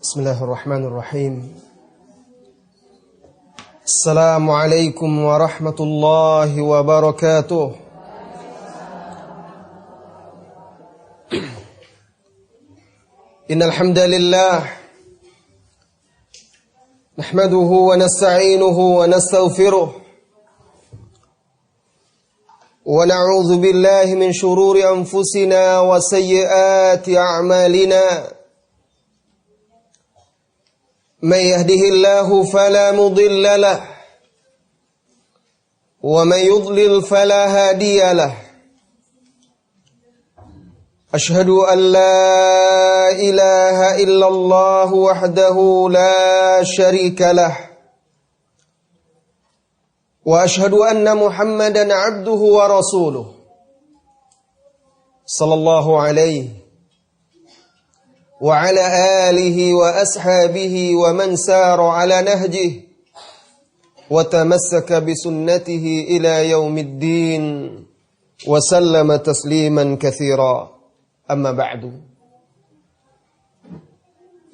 Bismillahirrahmanirrahim. Assalamualaikum warahmatullahi wabarakatuh. Innal hamdalillah nahmaduhu wa nasta'inuhu wa nastaghfiruh wa na'udzu billahi min shururi anfusina wa sayyiati a'malina. من يهده الله فلا مضل له ومن يضلل فلا هادي له أشهد أن لا إله إلا الله وحده لا شريك له وأشهد أن محمدا عبده ورسوله صلى الله عليه وعلى آله وأصحابه ومن سار على نهجه وتمسك بسنته إلى يوم الدين وسلم تسليما كثيرا أما بعد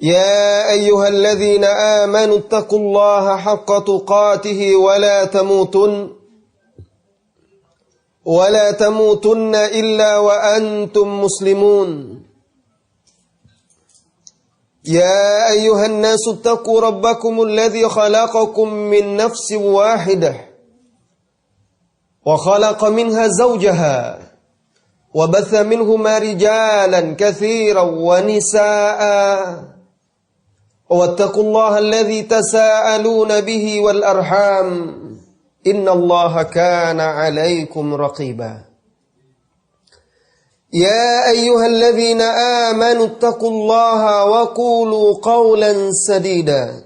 يا أيها الذين آمنوا اتقوا الله حق تقاته ولا تموتن إلا وأنتم مسلمون يا أيها الناس اتقوا ربكم الذي خلقكم من نفس واحدة وخلق منها زوجها وبث منهما رجالا كثيرا ونساء واتقوا الله الذي تساءلون به والأرحام إن الله كان عليكم رقيبا يا أيها الذين آمنوا اتقوا الله وقولوا قولا سديدا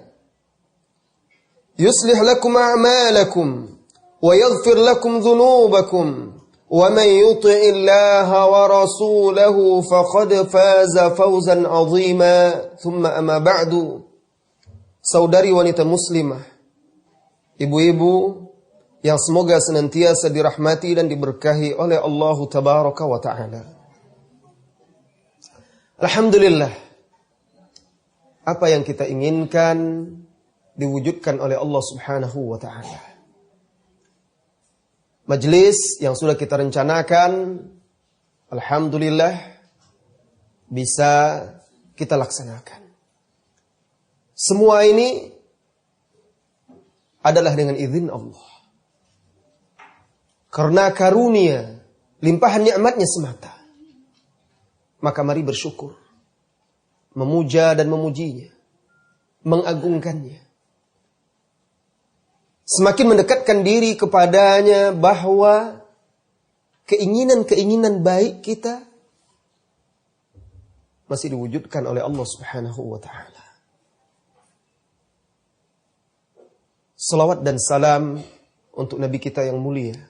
يصلح لكم أعمالكم ويغفر لكم ذنوبكم ومن يطع الله ورسوله فقد فاز فوزا عظيما ثم أما بعد. Saudari wanita muslimah, ibu-ibu yang semoga senantiasa dirahmati dan diberkahi oleh Allah Tabaraka wa Ta'ala. Alhamdulillah, apa yang kita inginkan diwujudkan oleh Allah Subhanahu wa Ta'ala. Majlis yang sudah kita rencanakan, alhamdulillah, bisa kita laksanakan. Semua ini adalah dengan izin Allah. Karena karunia, limpahan nikmatnya semata. Maka mari bersyukur, memuja dan memujinya, mengagungkannya. Semakin mendekatkan diri kepadanya bahwa keinginan-keinginan baik kita masih diwujudkan oleh Allah Subhanahu wa Ta'ala. Salawat dan salam untuk Nabi kita yang mulia,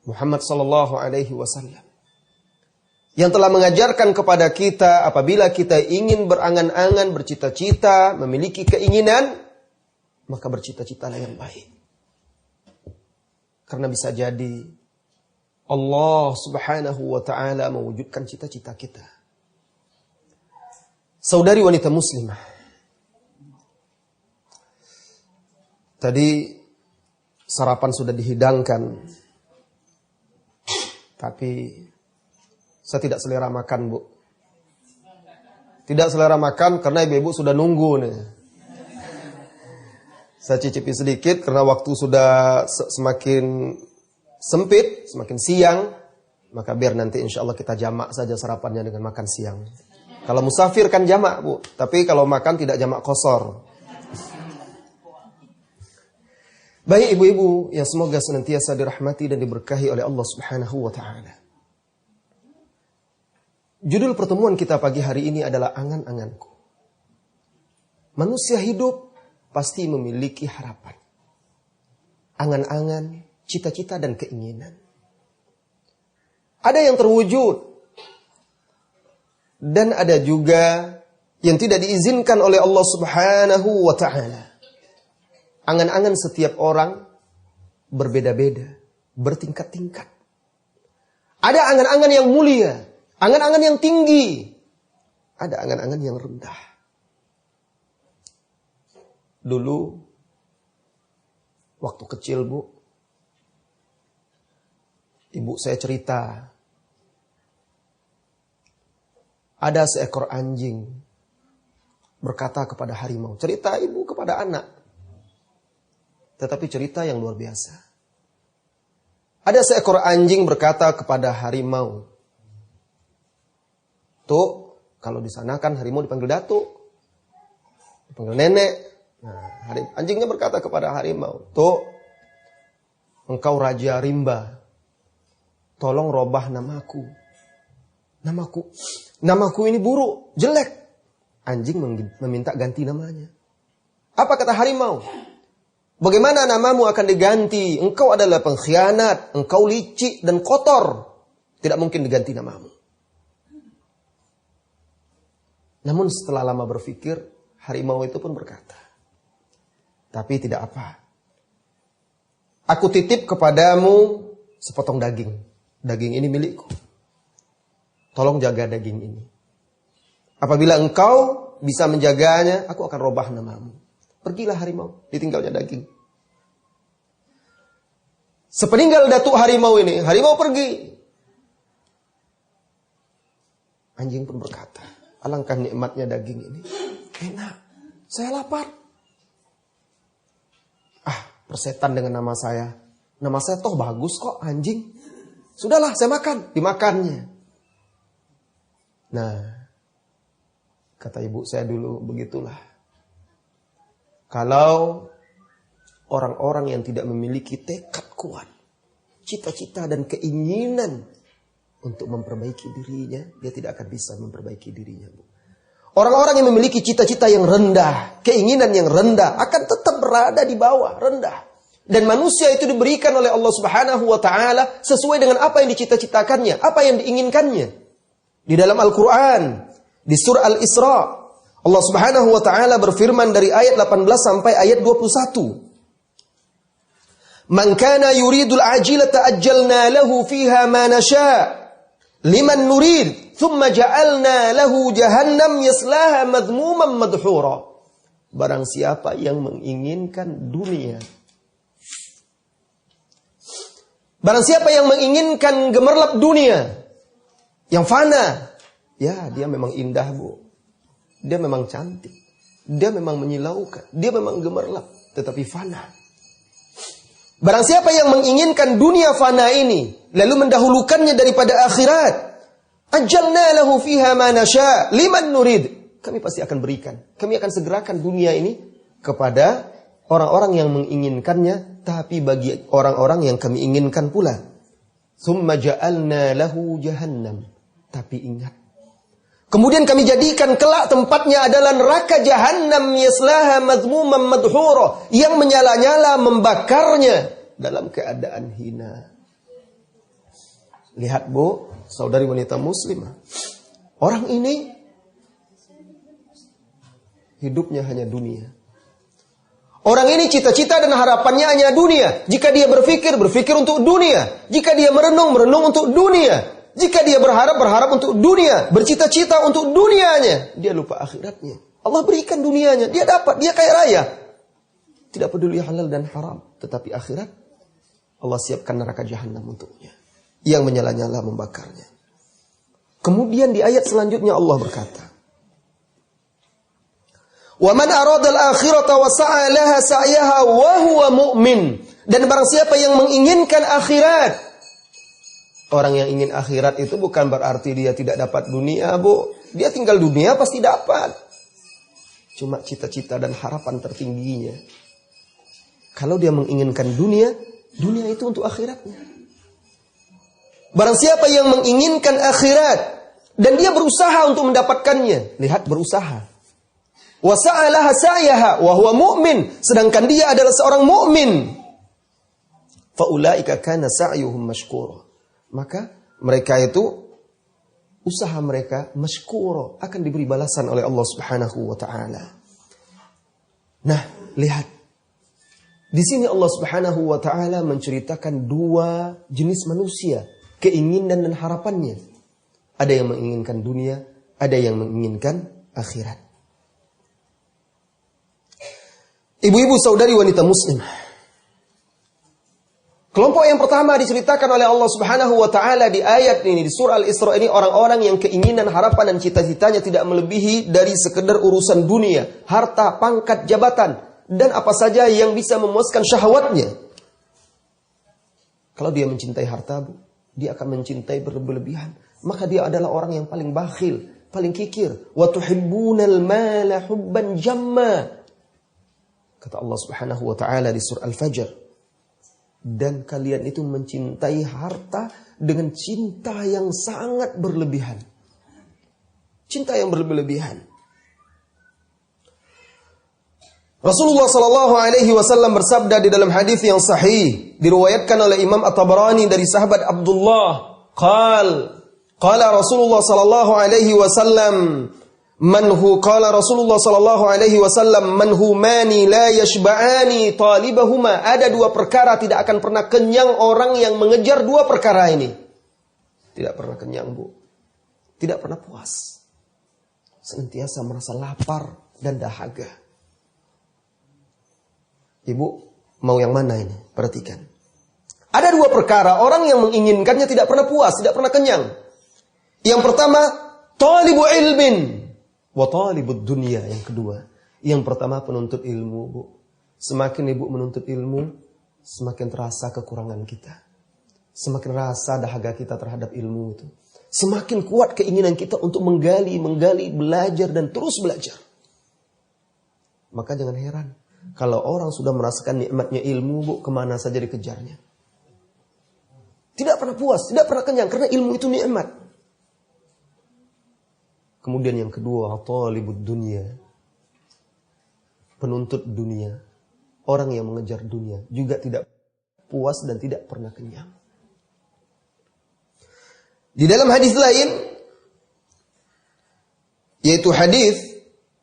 Muhammad sallallahu alaihi wasallam, yang telah mengajarkan kepada kita apabila kita ingin berangan-angan, bercita-cita, memiliki keinginan, maka bercita-citalah yang baik. Karena bisa jadi Allah Subhanahu wa Ta'ala mewujudkan cita-cita kita. Saudari wanita muslimah, tadi sarapan sudah dihidangkan, tapi saya tidak selera makan, Bu. Tidak selera makan karena ibu-ibu sudah nunggu nih. Saya cicipi sedikit karena waktu sudah semakin sempit, semakin siang. Maka biar nanti insya Allah kita jamak saja sarapannya dengan makan siang. Kalau musafir kan jamak, Bu. Tapi kalau makan tidak jamak qasar. Baik ibu-ibu yang semoga senantiasa dirahmati dan diberkahi oleh Allah Subhanahu wa Ta'ala. Judul pertemuan kita pagi hari ini adalah angan-anganku. Manusia hidup pasti memiliki harapan, angan-angan, cita-cita dan keinginan. Ada yang terwujud dan ada juga yang tidak diizinkan oleh Allah Subhanahu wa Ta'ala. Angan-angan setiap orang berbeda-beda, bertingkat-tingkat. Ada angan-angan yang mulia, angan-angan yang tinggi, ada angan-angan yang rendah. Dulu waktu kecil, Bu, ibu saya cerita, ada seekor anjing berkata kepada harimau. Cerita ibu kepada anak, tetapi cerita yang luar biasa. Ada seekor anjing berkata kepada harimau. Tuh, kalau di sana kan harimau dipanggil datuk, dipanggil nenek. Nah, anjingnya berkata kepada harimau, tuh, engkau Raja Rimba, tolong robah namaku. Namaku ini buruk, jelek. Anjing meminta ganti namanya. Apa kata harimau? Bagaimana namamu akan diganti? Engkau adalah pengkhianat, engkau licik dan kotor. Tidak mungkin diganti namamu. Namun setelah lama berpikir, harimau itu pun berkata, tapi tidak apa. Aku titip kepadamu sepotong daging. Daging ini milikku. Tolong jaga daging ini. Apabila engkau bisa menjaganya, aku akan robah namamu. Pergilah harimau, ditinggalnya daging. Sepeninggal datuk harimau ini, harimau pergi. Anjing pun berkata, alangkah nikmatnya daging ini. Enak, saya lapar. Persetan dengan nama saya. Nama saya toh bagus kok, anjing. Sudahlah, saya makan. Dimakannya. Nah, kata ibu saya dulu, begitulah. Kalau orang-orang yang tidak memiliki tekad kuat, cita-cita dan keinginan untuk memperbaiki dirinya, dia tidak akan bisa memperbaiki dirinya, Bu. Orang-orang yang memiliki cita-cita yang rendah, keinginan yang rendah, akan tetap berada di bawah, rendah. Dan manusia itu diberikan oleh Allah Subhanahu wa Ta'ala sesuai dengan apa yang dicita-citakannya, apa yang diinginkannya. Di dalam Al-Quran, di surah Al-Isra, Allah Subhanahu wa Ta'ala berfirman dari ayat 18 sampai ayat 21. Man kana yuridul ajilata ajjalna lahu fiha ma nasha' liman nurid thumma ja'alna lahu jahannam yaslaha madhmuman madhura. Barang siapa yang menginginkan dunia, barang siapa yang menginginkan gemerlap dunia yang fana, ya dia memang indah, Bu. Dia memang cantik. Dia memang menyilaukan. Dia memang gemerlap. Tetapi fana. Barang siapa yang menginginkan dunia fana ini, lalu mendahulukannya daripada akhirat, ajalna lahu fiha ma nasha liman nurid. Kami pasti akan berikan. Kami akan segerakan dunia ini kepada orang-orang yang menginginkannya, tapi bagi orang-orang yang kami inginkan pula. Tsumma ja'alna lahu jahannam. Tapi ingat, kemudian kami jadikan kelak tempatnya adalah neraka jahannam yaslaha madhmuman madhura, yang menyala-nyala membakarnya dalam keadaan hina. Lihat, Bu, saudari wanita muslimah. Orang ini hidupnya hanya dunia. Orang ini cita-cita dan harapannya hanya dunia. Jika dia berpikir untuk dunia. Jika dia merenung untuk dunia. Jika dia berharap untuk dunia, bercita-cita untuk dunianya, dia lupa akhiratnya. Allah berikan dunianya, dia dapat, dia kaya raya. Tidak peduli halal dan haram, tetapi akhirat, Allah siapkan neraka jahannam untuknya, yang menyala-nyala membakarnya. Kemudian di ayat selanjutnya Allah berkata, "Wa man arada al-akhirata wa sa'a laha sa'yaha wa huwa mu'min." Dan barang siapa yang menginginkan akhirat, orang yang ingin akhirat itu bukan berarti dia tidak dapat dunia, Bu. Dia tinggal dunia pasti dapat. Cuma cita-cita dan harapan tertingginya. Kalau dia menginginkan dunia, dunia itu untuk akhiratnya. Barang siapa yang menginginkan akhirat dan dia berusaha untuk mendapatkannya, lihat berusaha. Wa sa'alaha sa'yaha wa huwa mu'min, sedangkan dia adalah seorang mukmin. Fa ulaika kana sa'yuhum mashkura. Maka mereka itu, usaha mereka mashkura, akan diberi balasan oleh Allah Subhanahu wa Ta'ala. Nah, lihat. Di sini Allah Subhanahu wa Ta'ala menceritakan dua jenis manusia, keinginan dan harapannya. Ada yang menginginkan dunia, ada yang menginginkan akhirat. Ibu-ibu saudari wanita muslim. Kelompok yang pertama diceritakan oleh Allah Subhanahu wa taala di ayat ini, di surah Al-Isra ini, orang-orang yang keinginan, harapan dan cita-citanya tidak melebihi dari sekedar urusan dunia, harta, pangkat, jabatan, dan apa saja yang bisa memuaskan syahwatnya. Kalau dia mencintai harta, dia akan mencintai berlebihan. Maka dia adalah orang yang paling bakhil, paling kikir. Wa tuhibbunal mala hubban jamma. Kata Allah Subhanahu wa taala di surah Al-Fajr. Dan kalian itu mencintai harta dengan cinta yang sangat berlebihan. Cinta yang berlebihan. Rasulullah sallallahu alaihi wasallam bersabda di dalam hadis yang sahih, diriwayatkan oleh Imam At-Tabarani dari sahabat Abdullah, qala Rasulullah sallallahu alaihi wasallam, qala Rasulullah sallallahu alaihi wasallam, manhumani la yashba'ani talibahuma. Ada dua perkara tidak akan pernah kenyang orang yang mengejar dua perkara ini. Tidak pernah kenyang, Bu. Tidak pernah puas. Senantiasa merasa lapar dan dahaga. Ibu, mau yang mana ini? Perhatikan. Ada dua perkara orang yang menginginkannya tidak pernah puas, tidak pernah kenyang. Yang pertama, talibu ilmin wa talibud dunya. Yang kedua, yang pertama penuntut ilmu, Bu. Semakin ibu menuntut ilmu, semakin terasa kekurangan kita. Semakin rasa dahaga kita terhadap ilmu itu. Semakin kuat keinginan kita untuk menggali, belajar dan terus belajar. Maka jangan heran kalau orang sudah merasakan nikmatnya ilmu, Bu, kemana saja dikejarnya. Tidak pernah puas, tidak pernah kenyang karena ilmu itu nikmat. Kemudian yang kedua, talibud dunya. Penuntut dunia. Orang yang mengejar dunia juga tidak puas dan tidak pernah kenyang. Di dalam hadis lain, yaitu hadis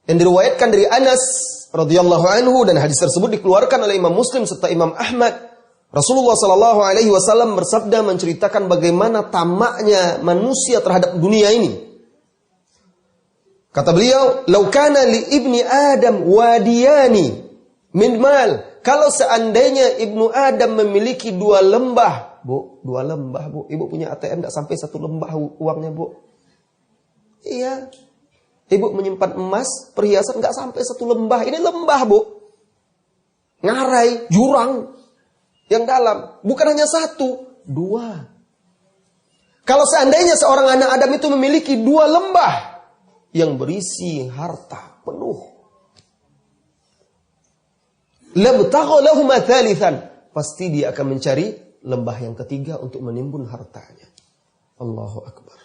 yang diriwayatkan dari Anas radhiyallahu anhu, dan hadis tersebut dikeluarkan oleh Imam Muslim serta Imam Ahmad. Rasulullah sallallahu alaihi wasallam bersabda menceritakan bagaimana tamaknya manusia terhadap dunia ini. Kata beliau, "Lau kana li ibni Adam wadiyani min mal." Kalau seandainya ibnu Adam memiliki dua lembah, Bu, dua lembah, Bu. Ibu punya ATM enggak sampai satu lembah uangnya, Bu. Iya. Ibu menyimpan emas, perhiasan enggak sampai satu lembah. Ini lembah, Bu. Ngarai, jurang yang dalam. Bukan hanya satu, dua. Kalau seandainya seorang anak Adam itu memiliki dua lembah yang berisi harta penuh, labtagha lahum thalithan, pasti dia akan mencari lembah yang ketiga untuk menimbun hartanya. Allahu akbar.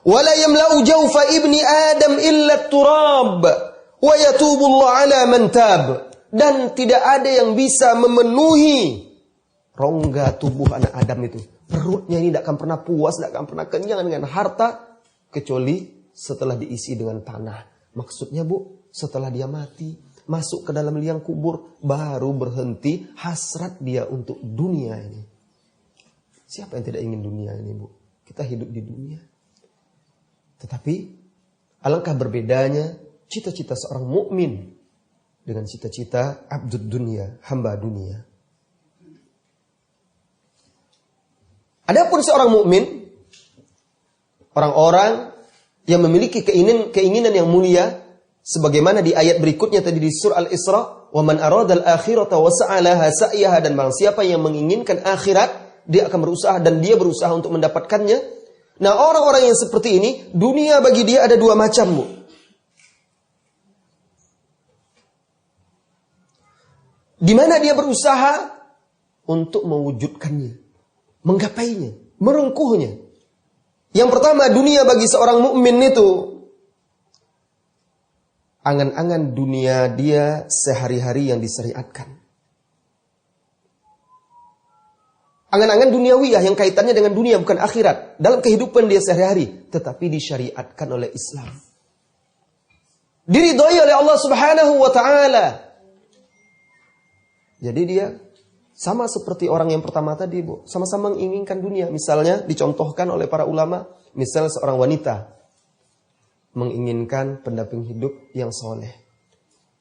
Wala yamla'u jawfa ibni Adam illa turab wa yatubu Allah ala man tab. Dan tidak ada yang bisa memenuhi rongga tubuh anak Adam itu. Perutnya ini tidak akan pernah puas, tidak akan pernah kenyang dengan harta kecuali setelah diisi dengan tanah. Maksudnya, Bu, setelah dia mati, masuk ke dalam liang kubur, baru berhenti hasrat dia untuk dunia ini. Siapa yang tidak ingin dunia ini, Bu? Kita hidup di dunia. Tetapi alangkah berbedanya cita-cita seorang mukmin dengan cita-cita abdud dunia, hamba dunia. Adapun seorang mukmin, orang-orang yang memiliki keinginan yang mulia, sebagaimana di ayat berikutnya tadi di surah Al-Isra, "Wa man aradal akhirata wa sa'alaha sa'yaha." Dan barang siapa yang menginginkan akhirat, dia akan berusaha dan dia berusaha untuk mendapatkannya. Nah, orang-orang yang seperti ini, dunia bagi dia ada dua macam, Bu. Di mana dia berusaha untuk mewujudkannya, menggapainya, merengkuhnya. Yang pertama, dunia bagi seorang mukmin itu, angan-angan dunia dia sehari-hari yang disyariatkan. Angan-angan duniawiyah yang kaitannya dengan dunia bukan akhirat. Dalam kehidupan dia sehari-hari, tetapi disyariatkan oleh Islam. Diridhai oleh Allah Subhanahu wa ta'ala. Jadi dia sama seperti orang yang pertama tadi, Bu. Sama-sama menginginkan dunia. Misalnya dicontohkan oleh para ulama. Misal seorang wanita menginginkan pendamping hidup yang soleh.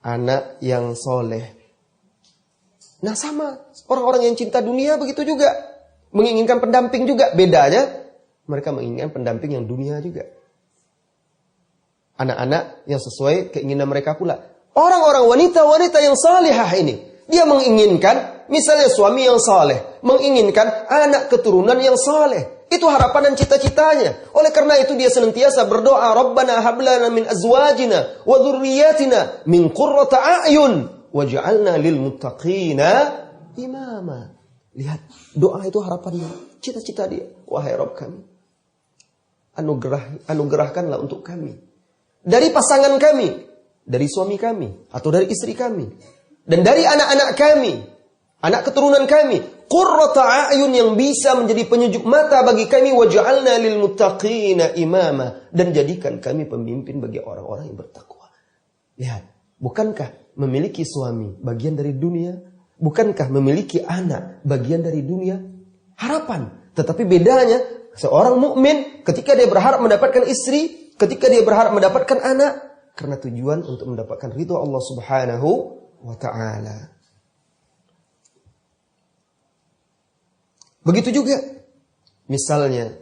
anak yang soleh. Nah sama, orang-orang yang cinta dunia begitu juga. Menginginkan pendamping juga. Bedanya, mereka menginginkan pendamping yang dunia juga. Anak-anak yang sesuai keinginan mereka pula. Orang-orang wanita-wanita yang salihah ini, dia menginginkan, misalnya suami yang saleh, menginginkan anak keturunan yang saleh. Itu harapan dan cita-citanya. Oleh karena itu dia senantiasa berdoa, Rabbana hablana min azwajina wa dhurriyyatina min qurrata a'yun waj'alna lil muttaqina imama. Lihat, doa itu harapannya, cita-cita dia. Wahai Rabb kami, anugerahkanlah untuk kami dari pasangan kami, dari suami kami atau dari istri kami, dan dari anak-anak kami, anak keturunan kami, qurrata a'yun yang bisa menjadi penyejuk mata bagi kami, waj'alna lil muttaqina imama, dan jadikan kami pemimpin bagi orang-orang yang bertakwa. Lihat, bukankah memiliki suami bagian dari dunia? Bukankah memiliki anak bagian dari dunia? Harapan. Tetapi bedanya, seorang mukmin ketika dia berharap mendapatkan istri, ketika dia berharap mendapatkan anak, karena tujuan untuk mendapatkan ridho Allah Subhanahu wa ta'ala. Begitu juga, misalnya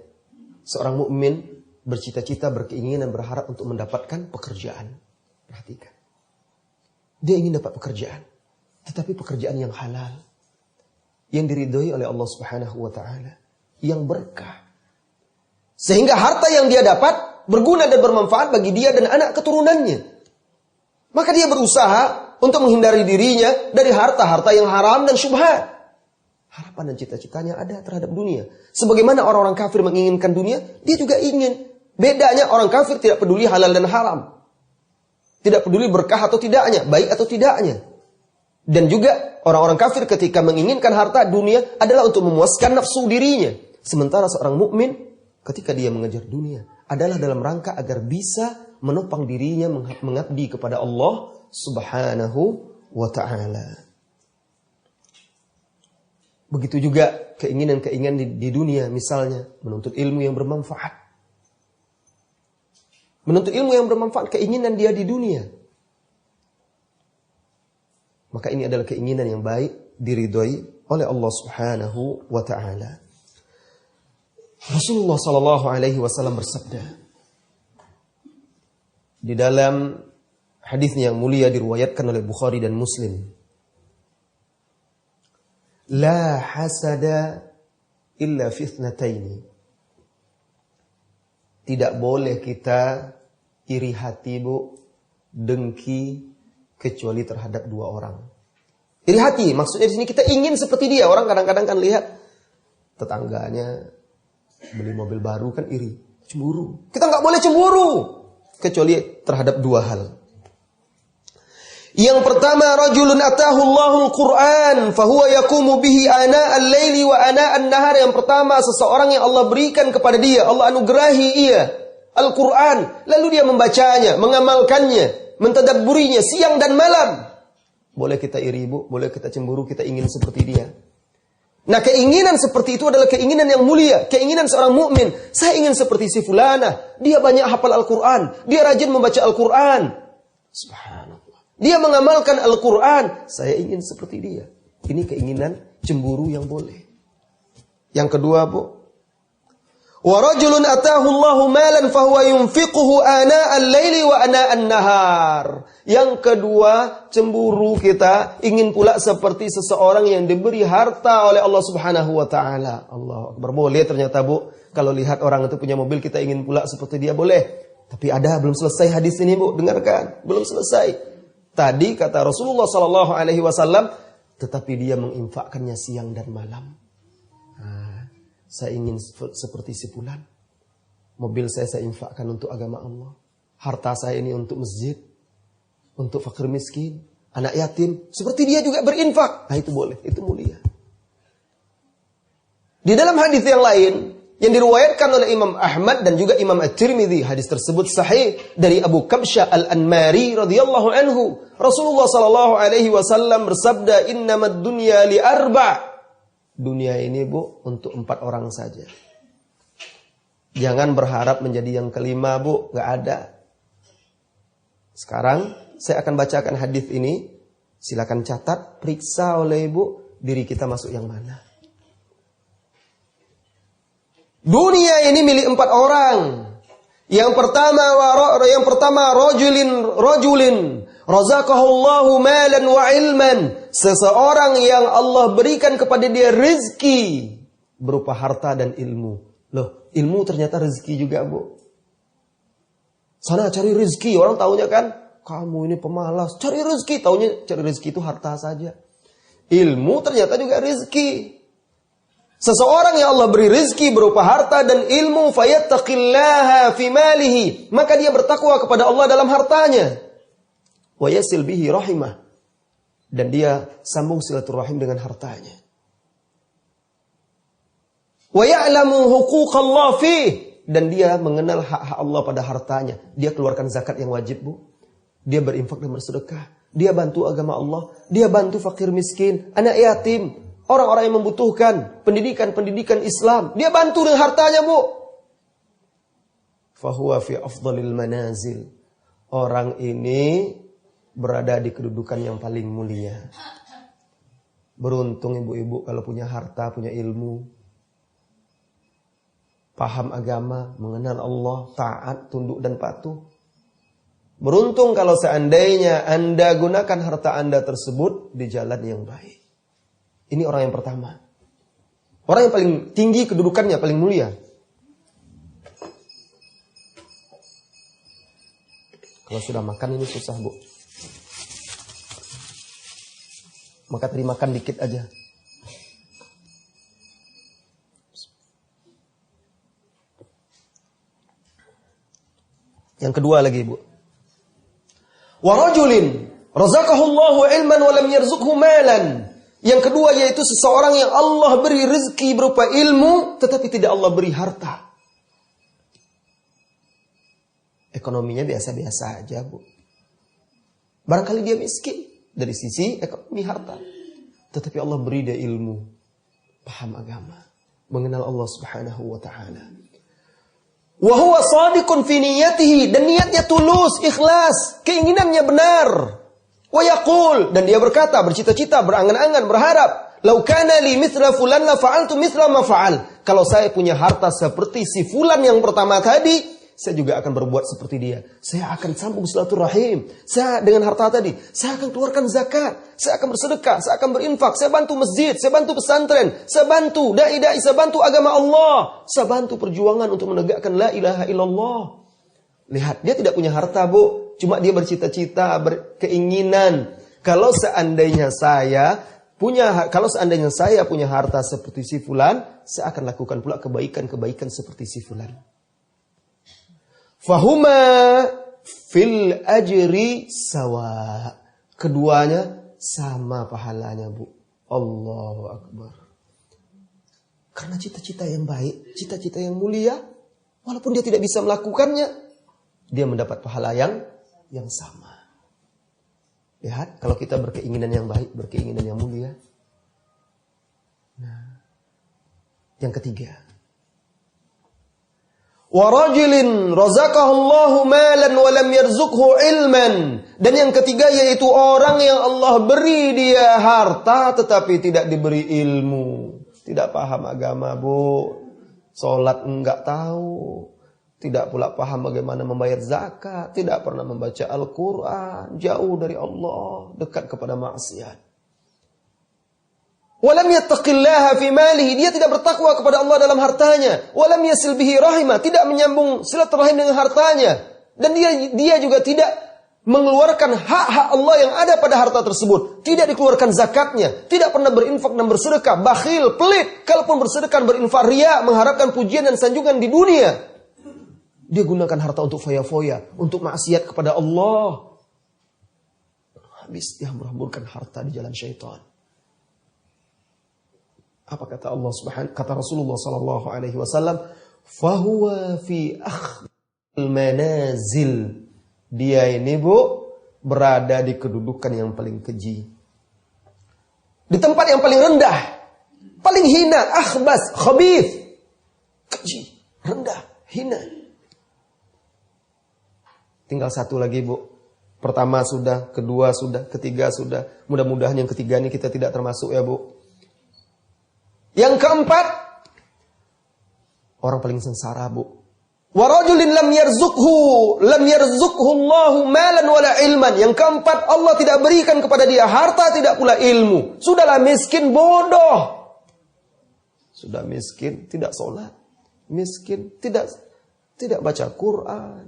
seorang mukmin bercita-cita, berkeinginan, berharap untuk mendapatkan pekerjaan. Perhatikan. Dia ingin dapat pekerjaan, tetapi pekerjaan yang halal, yang diridhoi oleh Allah Subhanahu wa ta'ala, yang berkah. Sehingga harta yang dia dapat berguna dan bermanfaat bagi dia dan anak keturunannya. Maka dia berusaha untuk menghindari dirinya dari harta-harta yang haram dan syubhat. Harapan dan cita-citanya ada terhadap dunia. Sebagaimana orang-orang kafir menginginkan dunia, dia juga ingin. Bedanya orang kafir tidak peduli halal dan haram. Tidak peduli berkah atau tidaknya, baik atau tidaknya. Dan juga orang-orang kafir ketika menginginkan harta dunia adalah untuk memuaskan nafsu dirinya. Sementara seorang mukmin ketika dia mengejar dunia adalah dalam rangka agar bisa menopang dirinya mengabdi kepada Allah Subhanahu wa ta'ala. Begitu juga keinginan-keinginan di dunia, misalnya menuntut ilmu yang bermanfaat. Menuntut ilmu yang bermanfaat, keinginan dia di dunia. Maka ini adalah keinginan yang baik, diridhoi oleh Allah Subhanahu wa ta'ala. Rasulullah sallallahu alaihi wasallam bersabda di dalam hadisnya yang mulia diriwayatkan oleh Bukhari dan Muslim, la hasada illa fi ithnataini. Tidak boleh kita iri hati, Bu, dengki, kecuali terhadap dua orang. Iri hati, maksudnya di sini kita ingin seperti dia. Orang kadang-kadang kan lihat tetangganya beli mobil baru kan iri, cemburu. Kita nggak boleh cemburu kecuali terhadap dua hal. Yang pertama, rajulun atahu Allahul Quran fahuwa yaqumu bihi ana al-laili wa ana an-nahar. Yang pertama, seseorang yang Allah berikan kepada dia, Allah anugerahi ia Al-Quran, lalu dia membacanya, mengamalkannya, mentadabburinya siang dan malam. Boleh kita iri, Bu, boleh kita cemburu, kita ingin seperti dia. Nah, keinginan seperti itu adalah keinginan yang mulia, keinginan seorang mukmin. Saya ingin seperti si fulanah, dia banyak hafal Al-Quran, dia rajin membaca Al-Quran. Subhanallah. Dia mengamalkan Al-Quran, saya ingin seperti dia. Ini keinginan cemburu yang boleh. Yang kedua, Bu, wa rajulun atahu Allahu malan fahuwa yunfiquhu ana al-laili wa ana an-nahar. Yang kedua, cemburu kita ingin pula seperti seseorang yang diberi harta oleh Allah Subhanahu wa taala. Allah Akbar. Boleh ternyata, Bu, kalau lihat orang itu punya mobil kita ingin pula seperti dia, boleh. Tapi belum selesai hadis ini, Bu, dengarkan. Belum selesai. Tadi kata Rasulullah sallallahu alaihi wasallam, tetapi dia menginfakkannya siang dan malam. Saya ingin seperti si fulan. Mobil saya infakkan untuk agama Allah. Harta saya ini untuk masjid, untuk fakir miskin, anak yatim. Seperti dia juga berinfak. Nah, itu boleh, itu mulia. Di dalam hadis yang lain yang diriwayatkan oleh Imam Ahmad dan juga Imam At-Tirmidzi, hadis tersebut sahih dari Abu Kabsyah Al-Anmari radhiyallahu anhu. Rasulullah sallallahu alaihi wasallam bersabda, "Innamad dunya li arba'." Dunia ini, Bu, untuk 4 orang saja. Jangan berharap menjadi yang kelima, Bu. Gak ada. Sekarang saya akan bacakan hadis ini. Silakan catat, periksa oleh ibu, diri kita masuk yang mana. Dunia ini milik 4 orang. Yang pertama rajulin razaqahullahu malan wa ilman. Seseorang yang Allah berikan kepada dia rezeki berupa harta dan ilmu. Loh, ilmu ternyata rezeki juga, Bu. Sana cari rezeki, orang taunya kan, kamu ini pemalas, cari rezeki, taunya cari rezeki itu harta saja. Ilmu ternyata juga rezeki. Seseorang yang Allah beri rezeki berupa harta dan ilmu, fayattaqillaha fi malihi, maka dia bertakwa kepada Allah dalam hartanya. Wa yasil bihi rahimah, dan dia sambung silaturahim dengan hartanya. Wa ya'lamu huquqallah fih, dan dia mengenal hak-hak Allah pada hartanya. Dia keluarkan zakat yang wajib, Bu. Dia berinfak dan bersedekah. Dia bantu agama Allah. Dia bantu fakir miskin, anak yatim, orang-orang yang membutuhkan pendidikan Islam. Dia bantu dengan hartanya, Bu. Fahuwa fi afdalil manazil. Orang ini berada di kedudukan yang paling mulia. Beruntung ibu-ibu kalau punya harta, punya ilmu, paham agama, mengenal Allah, taat, tunduk dan patuh. Beruntung kalau seandainya Anda gunakan harta Anda tersebut di jalan yang baik. Ini orang yang pertama. Orang yang paling tinggi kedudukannya, paling mulia. Kalau sudah makan ini susah, Bu. Maka tadi makan dikit aja. Yang kedua lagi, Bu. Wa rajulin razaqahullahu ilman wa lam yarzuqhu malan. Yang kedua yaitu seseorang yang Allah beri rezeki berupa ilmu, tetapi tidak Allah beri harta. Ekonominya biasa-biasa aja, Bu. Barangkali dia miskin dari sisi ekonomi harta, tetapi Allah beri dia ilmu, paham agama, mengenal Allah Subhanahu wa taala. Wa huwa shadiqun fi niyyatihi, dan niatnya tulus, ikhlas, keinginannya benar. Wa yaqul, dan dia berkata, bercita-cita, berangan-angan, berharap, "Lau kana li mithla fulan la fa'altu mithla ma fa'al." Kalau saya punya harta seperti si fulan yang pertama tadi, saya juga akan berbuat seperti dia. Saya akan sambung silaturahim. Saya dengan harta tadi, saya akan keluarkan zakat, saya akan bersedekah, saya akan berinfak, saya bantu masjid, saya bantu pesantren, saya bantu dai-dai, saya bantu agama Allah, saya bantu perjuangan untuk menegakkan la ilaha illallah. Lihat, dia tidak punya harta, Bu. Cuma dia bercita-cita, berkeinginan. Kalau seandainya saya punya harta seperti si fulan, saya akan lakukan pula kebaikan-kebaikan seperti si fulan. Fahuma fil ajri sawa. Keduanya sama pahalanya, Bu. Allahu Akbar. Karena cita-cita yang baik, cita-cita yang mulia, walaupun dia tidak bisa melakukannya, dia mendapat pahala yang sama. Lihat, kalau kita berkeinginan yang baik, berkeinginan yang mulia. Nah, yang ketiga. Wa rajulin razaqahullahu malan wa lam yarzuqhu ilman. Dan yang ketiga yaitu orang yang Allah beri dia harta tetapi tidak diberi ilmu. Tidak paham agama, Bu. Salat enggak tahu. Tidak pula paham bagaimana membayar zakat, tidak pernah membaca Al-Quran, jauh dari Allah, dekat kepada maksiat. Walam yattaqillaha fi malihi, dia tidak bertakwa kepada Allah dalam hartanya. Walam yasil bihi rahimah, tidak menyambung silaturahim dengan hartanya. Dan dia juga tidak mengeluarkan hak-hak Allah yang ada pada harta tersebut. Tidak dikeluarkan zakatnya, tidak pernah berinfak dan bersedekah, bakhil, pelit. Kalaupun bersedekah berinfak riya, mengharapkan pujian dan sanjungan di dunia. Dia gunakan harta untuk foya-foya, untuk maksiat kepada Allah. Habis dia meramburkan harta di jalan syaitan. Apa kata Allah Subhanahu? Kata Rasulullah sallallahu alaihi wasallam, "Fahuwa fi akhdil manazil." Dia ini, Bu, berada di kedudukan yang paling keji. Di tempat yang paling rendah, paling hina, akhbas, khabith. Keji, rendah, hina. Tinggal satu lagi, Bu. Pertama sudah, kedua sudah, ketiga sudah. Mudah-mudahan yang ketiga ini kita tidak termasuk ya Bu. Yang keempat, orang paling sengsara Bu. Wa rajulin lam yarzuqhu Allahu malan wala ilman. Yang keempat, Allah tidak berikan kepada dia harta, tidak pula ilmu. Sudahlah miskin, bodoh. Sudah miskin, tidak sholat. Miskin, tidak baca Quran.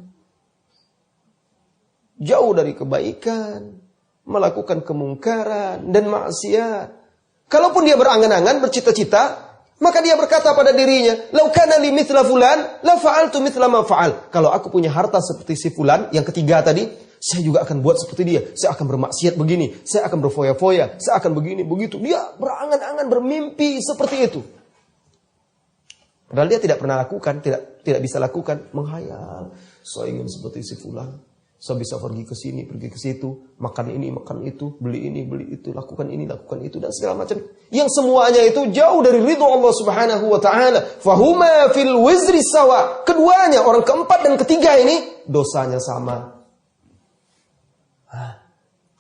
Jauh dari kebaikan, melakukan kemungkaran dan maksiat. Kalaupun dia berangan-angan, bercita-cita, maka dia berkata pada dirinya, "Lau kana li mithla fulan, la fa'altu mithla ma fa'al." Kalau aku punya harta seperti si fulan, yang ketiga tadi, saya juga akan buat seperti dia. Saya akan bermaksiat begini, saya akan berfoya-foya, saya akan begini, begitu. Dia berangan-angan, bermimpi seperti itu. Padahal dia tidak pernah lakukan, tidak bisa lakukan, menghayal. Saya ingin seperti si fulan. Saya bisa pergi ke sini, pergi ke situ, makan ini, makan itu, beli ini, beli itu, lakukan ini, lakukan itu, dan segala macam. Yang semuanya itu jauh dari ridho Allah Subhanahu wa Ta'ala. Fahuma fil wizri sawa. Keduanya, orang keempat dan ketiga ini, dosanya sama.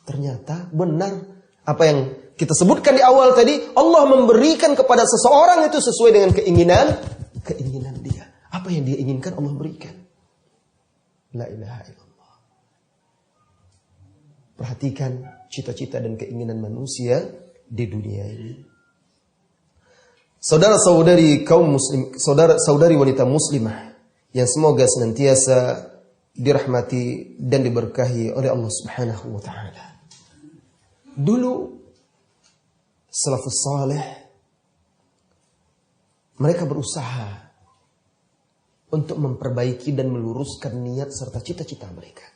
Ternyata benar apa yang kita sebutkan di awal tadi. Allah memberikan kepada seseorang itu sesuai dengan keinginan dia. Apa yang dia inginkan Allah berikan. La ilaha illallah. Perhatikan cita-cita dan keinginan manusia di dunia ini. Saudara-saudari kaum muslim, saudara-saudari wanita muslimah yang semoga senantiasa dirahmati dan diberkahi oleh Allah Subhanahu wa Ta'ala. Dulu salafus saleh mereka berusaha untuk memperbaiki dan meluruskan niat serta cita-cita mereka.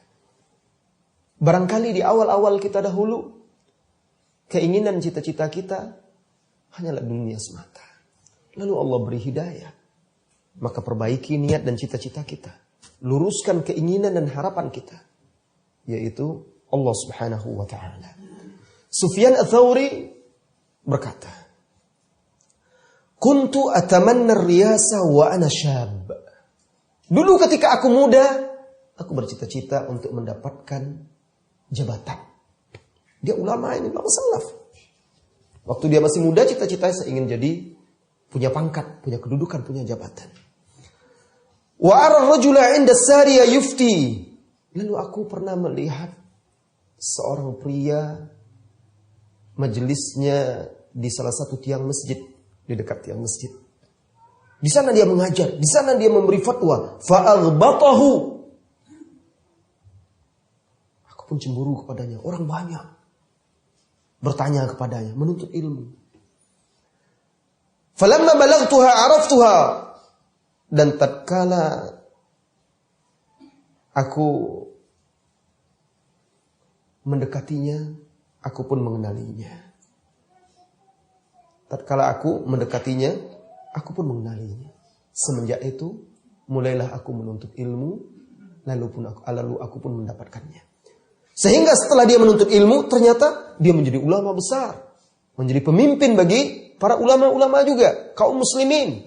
Barangkali di awal-awal kita dahulu, keinginan cita-cita kita hanyalah dunia semata. Lalu Allah beri hidayah. Maka perbaiki niat dan cita-cita kita. Luruskan keinginan dan harapan kita. Yaitu Allah Subhanahu wa Ta'ala. Sufyan Ats-Tsauri berkata, Kuntu atamanna riyasa wa ana syab. Dulu ketika aku muda, aku bercita-cita untuk mendapatkan jabatan. Dia ulama ini, ulama salaf. Waktu dia masih muda, cita-citanya saya ingin jadi punya pangkat, punya kedudukan, punya jabatan. Wa ara rajula 'inda sariya yufti. Lalu aku pernah melihat seorang pria majelisnya di salah satu tiang masjid, di dekat tiang masjid. Di sana dia mengajar, di sana dia memberi fatwa. Fa'aghbatahu. Pun cemburu kepadanya. Orang banyak bertanya kepadanya, menuntut ilmu. Falamma balagtuha araftuha. Dan tatkala aku mendekatinya, aku pun mengenalinya. Tatkala aku mendekatinya, aku pun mengenalinya. Semenjak itu, mulailah aku menuntut ilmu, lalu aku pun mendapatkannya. Sehingga setelah dia menuntut ilmu, ternyata dia menjadi ulama besar. Menjadi pemimpin bagi para ulama-ulama juga. Kaum muslimin.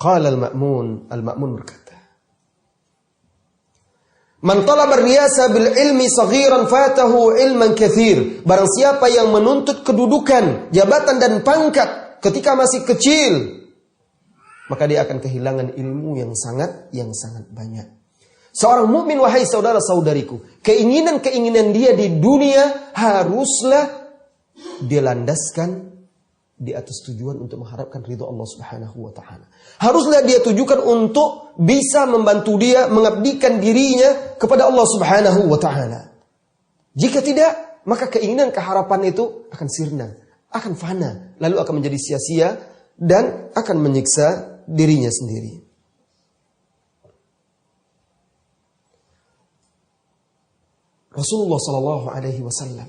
Qala Al-Ma'mun berkata, Man talaba riyasa bil ilmi saghiran fatahu ilman kathir. Barang siapa yang menuntut kedudukan, jabatan dan pangkat ketika masih kecil, maka dia akan kehilangan ilmu yang sangat banyak. Seorang mukmin, wahai saudara-saudariku, keinginan-keinginan dia di dunia haruslah dia landaskan di atas tujuan untuk mengharapkan ridho Allah Subhanahu wa Ta'ala. Haruslah dia tujukan untuk bisa membantu dia mengabdikan dirinya kepada Allah Subhanahu wa Ta'ala. Jika tidak, maka keinginan keharapan itu akan sirna, akan fana, lalu akan menjadi sia-sia dan akan menyiksa dirinya sendiri. Rasulullah Sallallahu Alaihi Wasallam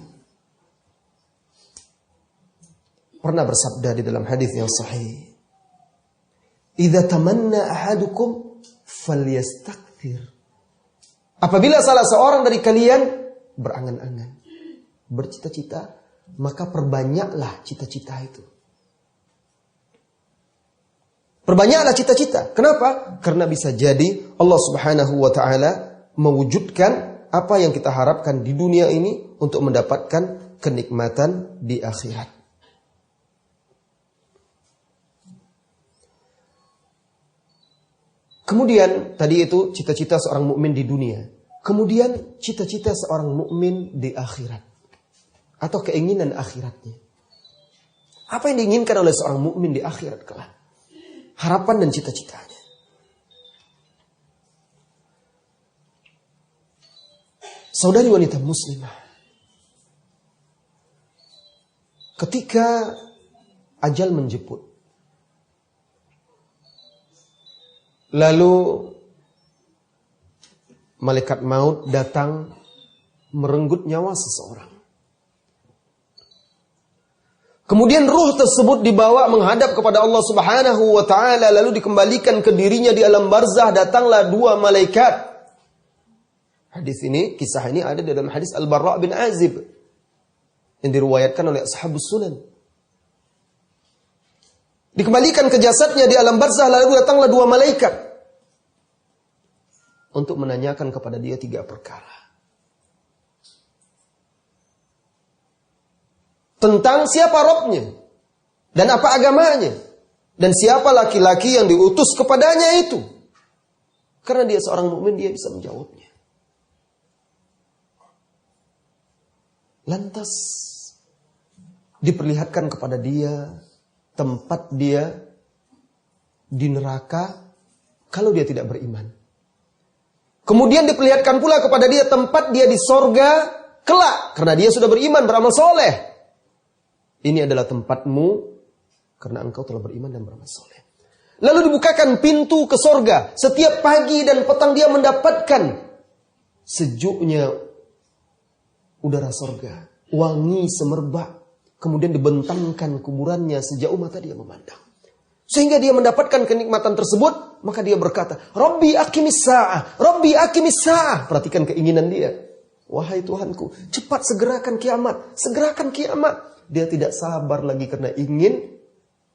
pernah bersabda di dalam hadis yang sahih, "Idza tamanna ahadukum falyastakthir." Apabila salah seorang dari kalian berangan-angan, bercita-cita, maka perbanyaklah cita-cita itu. Perbanyaklah cita-cita. Kenapa? Karena bisa jadi Allah Subhanahu wa Ta'ala mewujudkan apa yang kita harapkan di dunia ini untuk mendapatkan kenikmatan di akhirat. Kemudian tadi itu cita-cita seorang mukmin di dunia. Kemudian cita-cita seorang mukmin di akhirat atau keinginan akhiratnya. Apa yang diinginkan oleh seorang mukmin di akhirat kelak? Harapan dan cita-citanya. Saudari wanita muslimah, ketika ajal menjemput, lalu malaikat maut datang merenggut nyawa seseorang. Kemudian ruh tersebut dibawa menghadap kepada Allah Subhanahu wa taala, lalu dikembalikan ke dirinya di alam barzah. Datanglah dua malaikat. Hadis ini, kisah ini ada dalam hadis Al-Barra' bin Azib yang diriwayatkan oleh Ashabus Sunan. Dikembalikan ke jasadnya di alam barzah, lalu datanglah dua malaikat untuk menanyakan kepada dia 3 perkara. Tentang siapa Rabbnya, dan apa agamanya, dan siapa laki-laki yang diutus kepadanya itu. Karena dia seorang mukmin, dia bisa menjawabnya. Lantas diperlihatkan kepada dia tempat dia di neraka kalau dia tidak beriman. Kemudian diperlihatkan pula kepada dia tempat dia di sorga kelak karena dia sudah beriman, beramal soleh. Ini adalah tempatmu karena engkau telah beriman dan beramal soleh. Lalu dibukakan pintu ke sorga. Setiap pagi dan petang dia mendapatkan sejuknya udara sorga, wangi semerbak. Kemudian dibentangkan kuburannya sejauh mata dia memandang. Sehingga dia mendapatkan kenikmatan tersebut, maka dia berkata, Rabbi aqimis sa'ah, Rabbi aqimis sa'ah. Perhatikan keinginan dia. Wahai Tuhanku, cepat segerakan kiamat, segerakan kiamat. Dia tidak sabar lagi karena ingin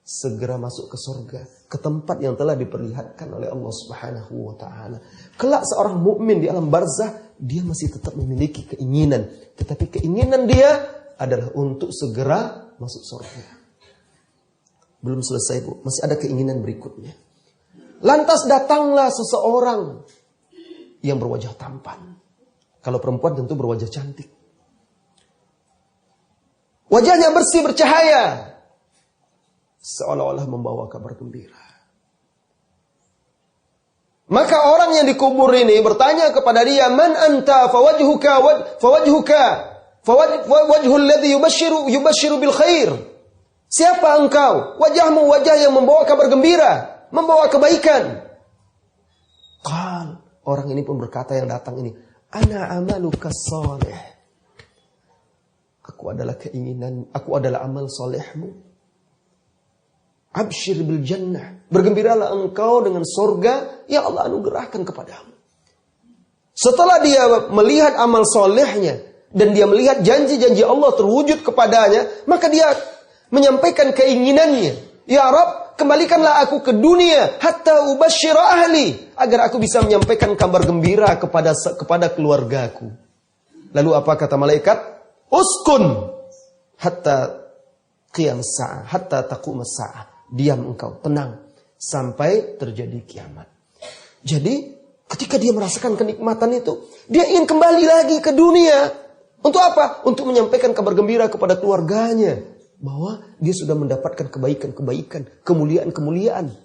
segera masuk ke surga, ke tempat yang telah diperlihatkan oleh Allah Subhanahu wa taala. Kelak seorang mukmin di alam barzah, dia masih tetap memiliki keinginan, tetapi keinginan dia adalah untuk segera masuk surga. Belum selesai, Bu, masih ada keinginan berikutnya. Lantas datanglah seseorang yang berwajah tampan. Kalau perempuan tentu berwajah cantik. Wajahnya bersih, bercahaya, seolah-olah membawa kabar gembira. Maka orang yang dikubur ini bertanya kepada dia, "Man anta?" Fawajhul ladzi yubashshiru bil khair. Siapa engkau? Wajahmu wajah yang membawa kabar gembira, membawa kebaikan. Qal, orang ini pun berkata yang datang ini, "Ana amaluka shalih." Aku adalah amal solehmu. Abshir bil jannah. Bergembiralah engkau dengan surga yang Allah anugerahkan kepadamu. Setelah dia melihat amal solehnya dan dia melihat janji-janji Allah terwujud kepadanya, maka dia menyampaikan keinginannya. Ya Rabb, kembalikanlah aku ke dunia hatta ubashshira ahli, agar aku bisa menyampaikan kabar gembira kepada keluargaku. Lalu apa kata malaikat? Uskun hatta qiyam sa'ah, hatta taqum sa'ah. Diam engkau, tenang sampai terjadi kiamat. Jadi ketika dia merasakan kenikmatan itu, dia ingin kembali lagi ke dunia. Untuk apa? Untuk menyampaikan kabar gembira kepada keluarganya bahwa dia sudah mendapatkan kebaikan-kebaikan, kemuliaan-kemuliaan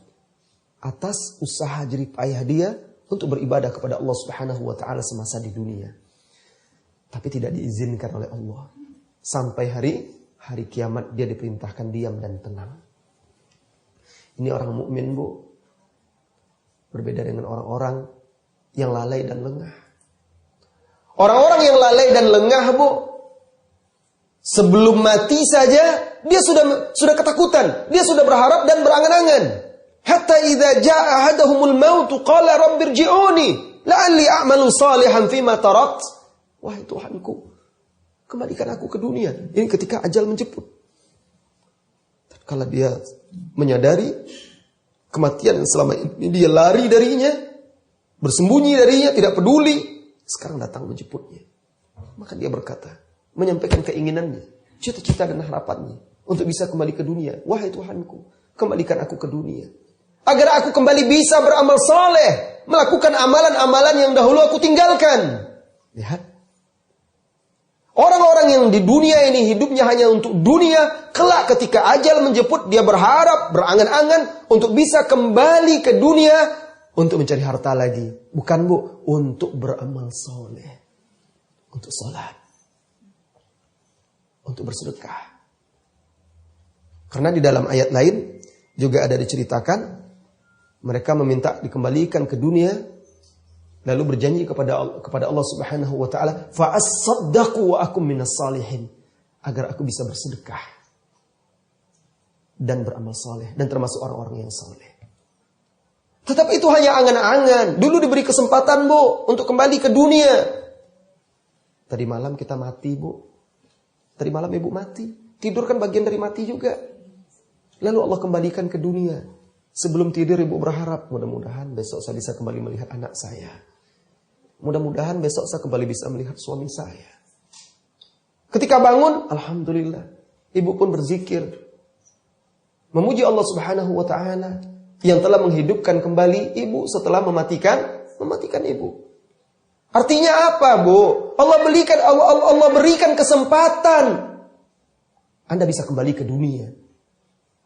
atas usaha jerih payah dia untuk beribadah kepada Allah Subhanahu wa taala semasa di dunia. Tapi tidak diizinkan oleh Allah. Sampai hari kiamat dia diperintahkan diam dan tenang. Ini orang mukmin, Bu. Berbeda dengan orang-orang yang lalai dan lengah. Orang-orang yang lalai dan lengah, Bu, sebelum mati saja dia sudah ketakutan, dia sudah berharap dan berangan-angan. Hatta idza jaa ahaduhumul maut qala rabbirji'uni la'alli a'malu salihan fima tarakt. Wahai Tuhanku, kembalikan aku ke dunia. Ini ketika ajal menjemput. Kalau dia menyadari kematian yang selama ini dia lari darinya, bersembunyi darinya, tidak peduli, sekarang datang menjemputnya. Maka dia berkata, menyampaikan keinginannya, cita-cita dan harapannya untuk bisa kembali ke dunia. Wahai Tuhanku, kembalikan aku ke dunia, agar aku kembali bisa beramal saleh, melakukan amalan-amalan yang dahulu aku tinggalkan. Lihat. Orang-orang yang di dunia ini hidupnya hanya untuk dunia, kelak ketika ajal menjemput dia berharap, berangan-angan untuk bisa kembali ke dunia untuk mencari harta lagi. Bukan Bu, untuk beramal soleh, untuk salat, untuk bersedekah. Karena di dalam ayat lain juga ada diceritakan mereka meminta dikembalikan ke dunia, lalu berjanji kepada Allah Subhanahu wa taala, fa as-saddaqu wa akum minas salihin, agar aku bisa bersedekah dan beramal saleh dan termasuk orang-orang yang saleh. Tetapi itu hanya angan-angan. Dulu diberi kesempatan Bu untuk kembali ke dunia. Tadi malam kita mati Bu. Tadi malam Ibu mati. Tidur kan bagian dari mati juga. Lalu Allah kembalikan ke dunia. Sebelum tidur Ibu berharap, mudah-mudahan besok saya bisa kembali melihat anak saya. Mudah-mudahan besok saya kembali bisa melihat suami saya. Ketika bangun, alhamdulillah, Ibu pun berzikir, memuji Allah Subhanahu wa taala yang telah menghidupkan kembali Ibu setelah mematikan Ibu. Artinya apa, Bu? Allah berikan kesempatan Anda bisa kembali ke dunia.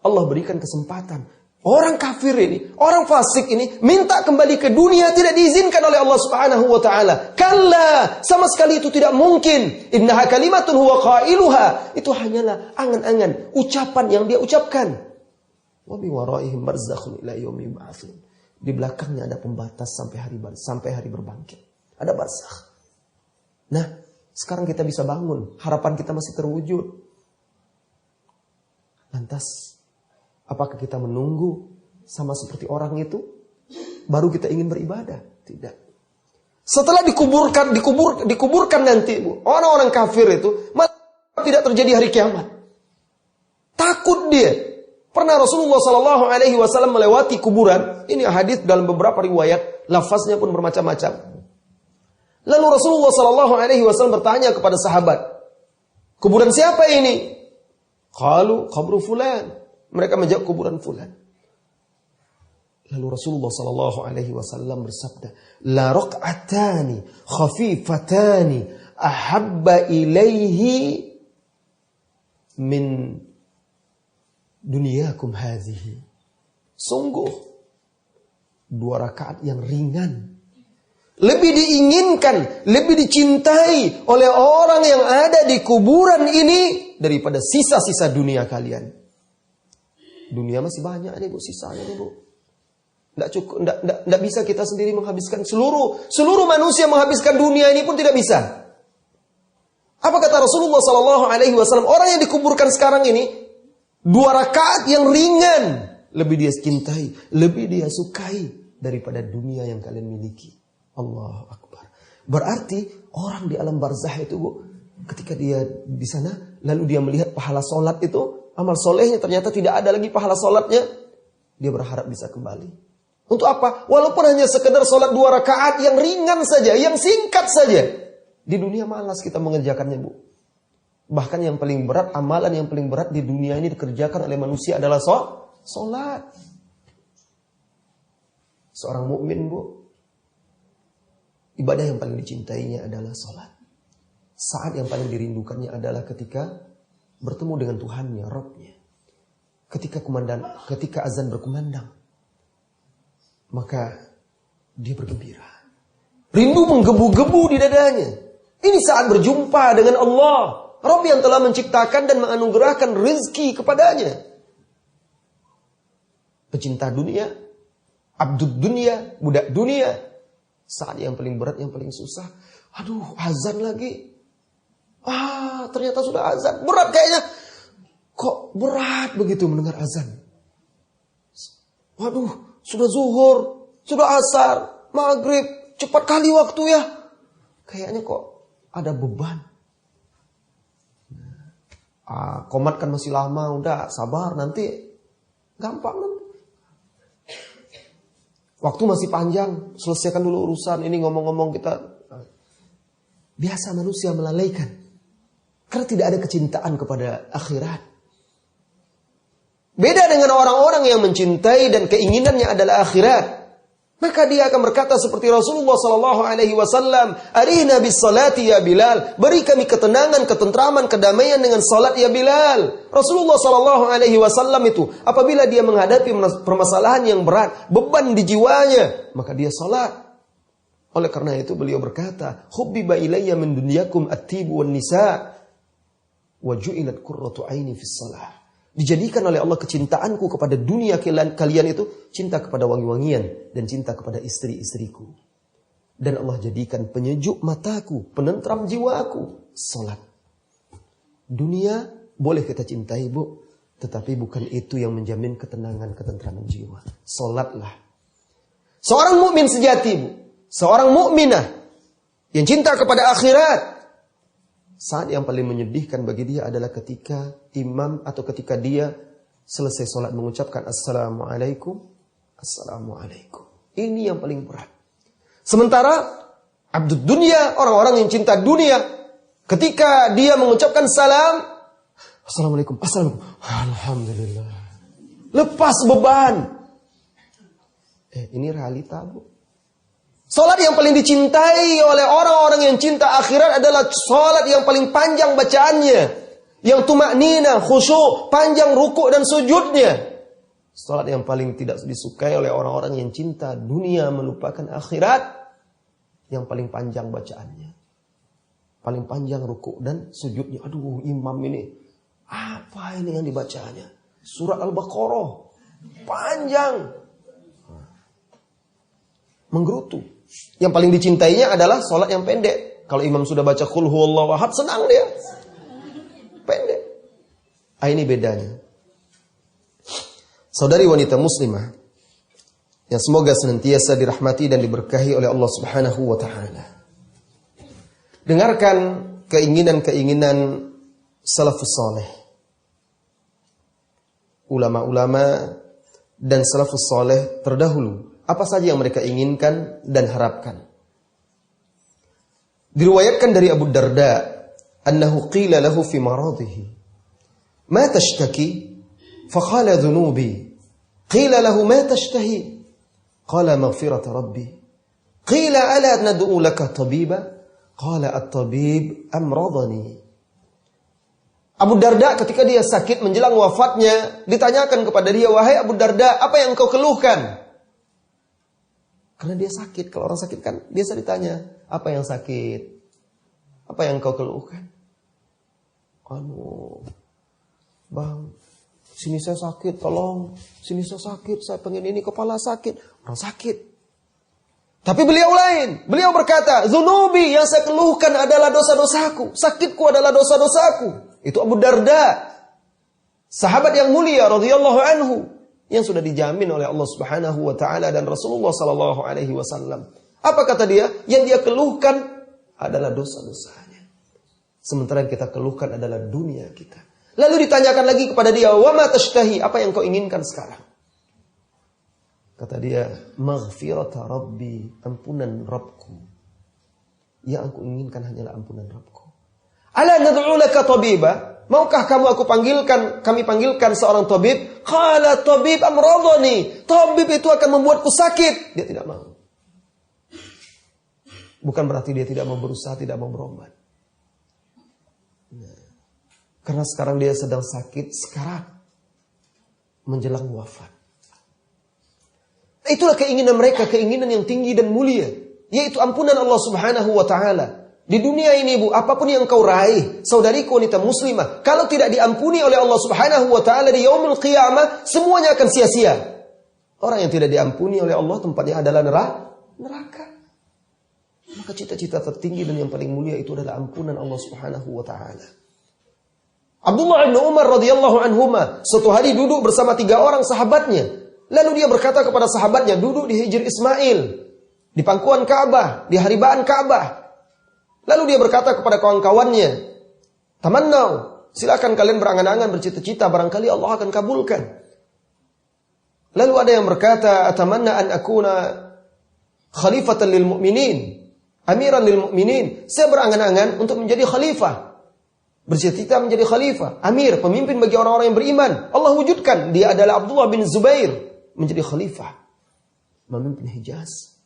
Allah berikan kesempatan. Orang kafir ini, orang fasik ini minta kembali ke dunia, tidak diizinkan oleh Allah Subhanahu wa taala. Kalla, sama sekali itu tidak mungkin. Innaha kalimatun huwa qailuha. Itu hanyalah angan-angan, ucapan yang dia ucapkan. Wa bi waraihim barzakhun ila yaumi yub'atsun. Di belakangnya ada pembatas sampai hari berbangkit. Ada barzakh. Nah, sekarang kita bisa bangun, harapan kita masih terwujud. Lantas apakah kita menunggu sama seperti orang itu baru kita ingin beribadah? Tidak. Setelah dikuburkan nanti, Bu, orang-orang kafir itu tidak terjadi hari kiamat. Takut dia. Pernah Rasulullah SAW melewati kuburan. Ini hadis dalam beberapa riwayat, lafaznya pun bermacam-macam. Lalu Rasulullah SAW bertanya kepada sahabat, kuburan siapa ini? Qalu qabru fulan. Mereka menjawab kuburan fulan. Lalu Rasulullah SAW bersabda, la raq'atani khafifatani ahabba ilaihi min dunyakum hadhihi. Sungguh 2 rakaat yang ringan lebih diinginkan, lebih dicintai oleh orang yang ada di kuburan ini daripada sisa-sisa dunia kalian. Dunia masih banyak nih Bu, sisanya nih Bu. Nggak bisa kita sendiri menghabiskan seluruh manusia menghabiskan dunia ini pun tidak bisa. Apa kata Rasulullah SAW? Orang yang dikuburkan sekarang ini 2 rakaat yang ringan lebih dia cintai, lebih dia sukai daripada dunia yang kalian miliki. Allahu Akbar. Berarti orang di alam barzah itu Bu, ketika dia di sana lalu dia melihat pahala sholat itu, amal solehnya ternyata tidak ada lagi pahala solatnya, dia berharap bisa kembali. Untuk apa? Walaupun hanya sekedar solat 2 rakaat yang ringan saja, yang singkat saja. Di dunia malas kita mengerjakannya Bu. Bahkan yang paling berat, amalan yang paling berat di dunia ini dikerjakan oleh manusia adalah solat. Seorang mukmin Bu, ibadah yang paling dicintainya adalah solat. Saat yang paling dirindukannya adalah ketika bertemu dengan Tuhannya, Rabbnya. Ketika azan berkumandang, maka dia bergembira. Rindu menggebu-gebu di dadanya. Ini saat berjumpa dengan Allah, Rabb yang telah menciptakan dan menganugerahkan rezeki kepadanya. Pecinta dunia, abdud dunia, budak dunia. Saat yang paling berat, yang paling susah. Aduh, azan lagi. Ternyata sudah azan. Berat kayaknya. Kok berat begitu mendengar azan? Waduh, sudah zuhur, sudah asar, maghrib, cepat kali waktu ya. Kayaknya kok ada beban. Komat kan masih lama, udah sabar nanti. Gampang nanti. Waktu masih panjang, selesaikan dulu urusan. Ini ngomong-ngomong kita Biasa manusia melalaikan. Karena tidak ada kecintaan kepada akhirat. Beda dengan orang-orang yang mencintai dan keinginannya adalah akhirat. Maka dia akan berkata seperti Rasulullah SAW, "Arihna bis salati ya Bilal." Beri kami ketenangan, ketentraman, kedamaian dengan salat ya Bilal. Rasulullah SAW itu apabila dia menghadapi permasalahan yang berat, beban di jiwanya, maka dia salat. Oleh karena itu beliau berkata, "Hubbiba ilayya min dunyakum at-tibu wan nisa wa ju'ilat qurratu aini fis salah." Dijadikan oleh Allah kecintaanku kepada dunia kalian itu cinta kepada wangi-wangian dan cinta kepada istri-istriku. Dan Allah jadikan penyejuk mataku, penentram jiwaku, salat. Dunia boleh kita cintai, Bu, tetapi bukan itu yang menjamin ketenangan, ketentraman jiwa. Salatlah. Seorang mukmin sejati, Bu, seorang mukminah yang cinta kepada akhirat, saat yang paling menyedihkan bagi dia adalah ketika imam atau ketika dia selesai sholat mengucapkan Assalamualaikum, Assalamualaikum. Ini yang paling berat. Sementara abdud dunia, orang-orang yang cinta dunia, ketika dia mengucapkan salam, Assalamualaikum, Assalamualaikum, Alhamdulillah. Lepas beban. Ini realita, Bu. Salat yang paling dicintai oleh orang-orang yang cinta akhirat adalah salat yang paling panjang bacaannya, yang tumaknina, khusyuk, panjang rukuk dan sujudnya. Salat yang paling tidak disukai oleh orang-orang yang cinta dunia melupakan akhirat, yang paling panjang bacaannya, paling panjang rukuk dan sujudnya. Aduh, imam ini apa ini yang dibacanya? Surat Al-Baqarah, panjang, menggerutu. Yang paling dicintainya adalah sholat yang pendek. Kalau imam sudah baca qul huwallahu ahad, senang dia. Pendek. Ini bedanya. Saudari wanita muslimah yang semoga senantiasa dirahmati dan diberkahi oleh Allah Subhanahu wa taala. Dengarkan keinginan-keinginan salafus saleh. Ulama-ulama dan salafus saleh terdahulu, apa saja yang mereka inginkan dan harapkan. Diriwayatkan dari Abu Darda, annahu qila lahu fi maradhihi, "Ma tashtaki?" Faqala dhunubi. Qila lahu ma tashtahi? Qala maghfirata rabbi. Qila ala nad'u laka tabiba? Qala at-tabib amradani. Abu Darda ketika dia sakit menjelang wafatnya, ditanyakan kepada dia, "Wahai Abu Darda, apa yang engkau keluhkan?" Karena dia sakit. Kalau orang sakit kan biasa ditanya, apa yang sakit? Apa yang kau keluhkan? Bang, sini saya sakit, tolong. Sini saya sakit, saya pengen ini, kepala sakit. Orang sakit. Tapi beliau lain. Beliau berkata, "Zunubi, yang saya keluhkan adalah dosa-dosaku. Sakitku adalah dosa-dosaku." Itu Abu Darda, sahabat yang mulia radhiyallahu anhu, yang sudah dijamin oleh Allah Subhanahu wa taala dan Rasulullah sallallahu alaihi wasallam. Apa kata dia? Yang dia keluhkan adalah dosa-dosanya. Sementara yang kita keluhkan adalah dunia kita. Lalu ditanyakan lagi kepada dia, "Wa ma tashtahi?" Apa yang kau inginkan sekarang? Kata dia, "Maghfirata rabbi," ampunan Rabbku. Yang aku inginkan hanyalah ampunan Rabbku. "Ala nad'u laka tabiba?" Maukah kami panggilkan seorang tabib? Qala tabib amradani. Tabib itu akan membuatku sakit. Dia tidak mau. Bukan berarti dia tidak mau berusaha, tidak mau berobat. Karena sekarang dia sedang sakit sekarat, menjelang wafat. Itulah keinginan mereka, keinginan yang tinggi dan mulia, yaitu ampunan Allah Subhanahu wa taala. Di dunia ini, Bu, apapun yang kau raih, saudariku wanita muslimah, kalau tidak diampuni oleh Allah Subhanahu wa taala di yaumul qiyamah, semuanya akan sia-sia. Orang yang tidak diampuni oleh Allah tempatnya adalah neraka. Maka cita-cita tertinggi dan yang paling mulia itu adalah ampunan Allah Subhanahu wa taala. Abdullah bin Umar radhiyallahu anhuma suatu hari duduk bersama 3 orang sahabatnya. Lalu dia berkata kepada sahabatnya, duduk di Hijr Ismail, di pangkuan Ka'bah, di haribaan Ka'bah. Lalu dia berkata kepada kawan-kawannya, "Tamannau, silakan kalian berangan-angan, bercita-cita, barangkali Allah akan kabulkan." Lalu ada yang berkata, "Atamanna an akuna khalifatan lil mu'minin." amiran lil mu'minin. Saya berangan-angan untuk menjadi khalifah. Bercita-cita menjadi khalifah, amir, pemimpin bagi orang-orang yang beriman. Allah wujudkan, dia adalah Abdullah bin Zubair menjadi khalifah, memimpin Hijaz.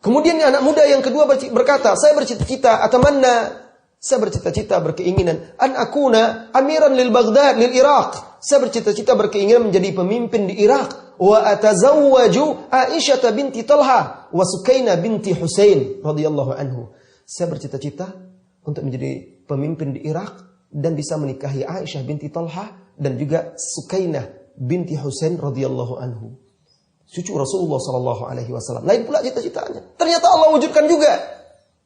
Kemudian anak muda yang kedua berkata, saya bercita-cita, atamanna, saya bercita-cita, berkeinginan, an akuna amiran lil Baghdad, lil Iraq. Saya bercita-cita, berkeinginan menjadi pemimpin di Irak. Wa atazawwaju Aisyah binti Talha wa Sukaina binti Husain radhiyallahu anhu. Saya bercita-cita untuk menjadi pemimpin di Irak dan bisa menikahi Aisyah binti Talha dan juga Sukainah binti Husain radhiyallahu anhu. Cucu Rasulullah sallallahu alaihi wasallam. Lain pula cita-citanya. Ternyata Allah wujudkan juga.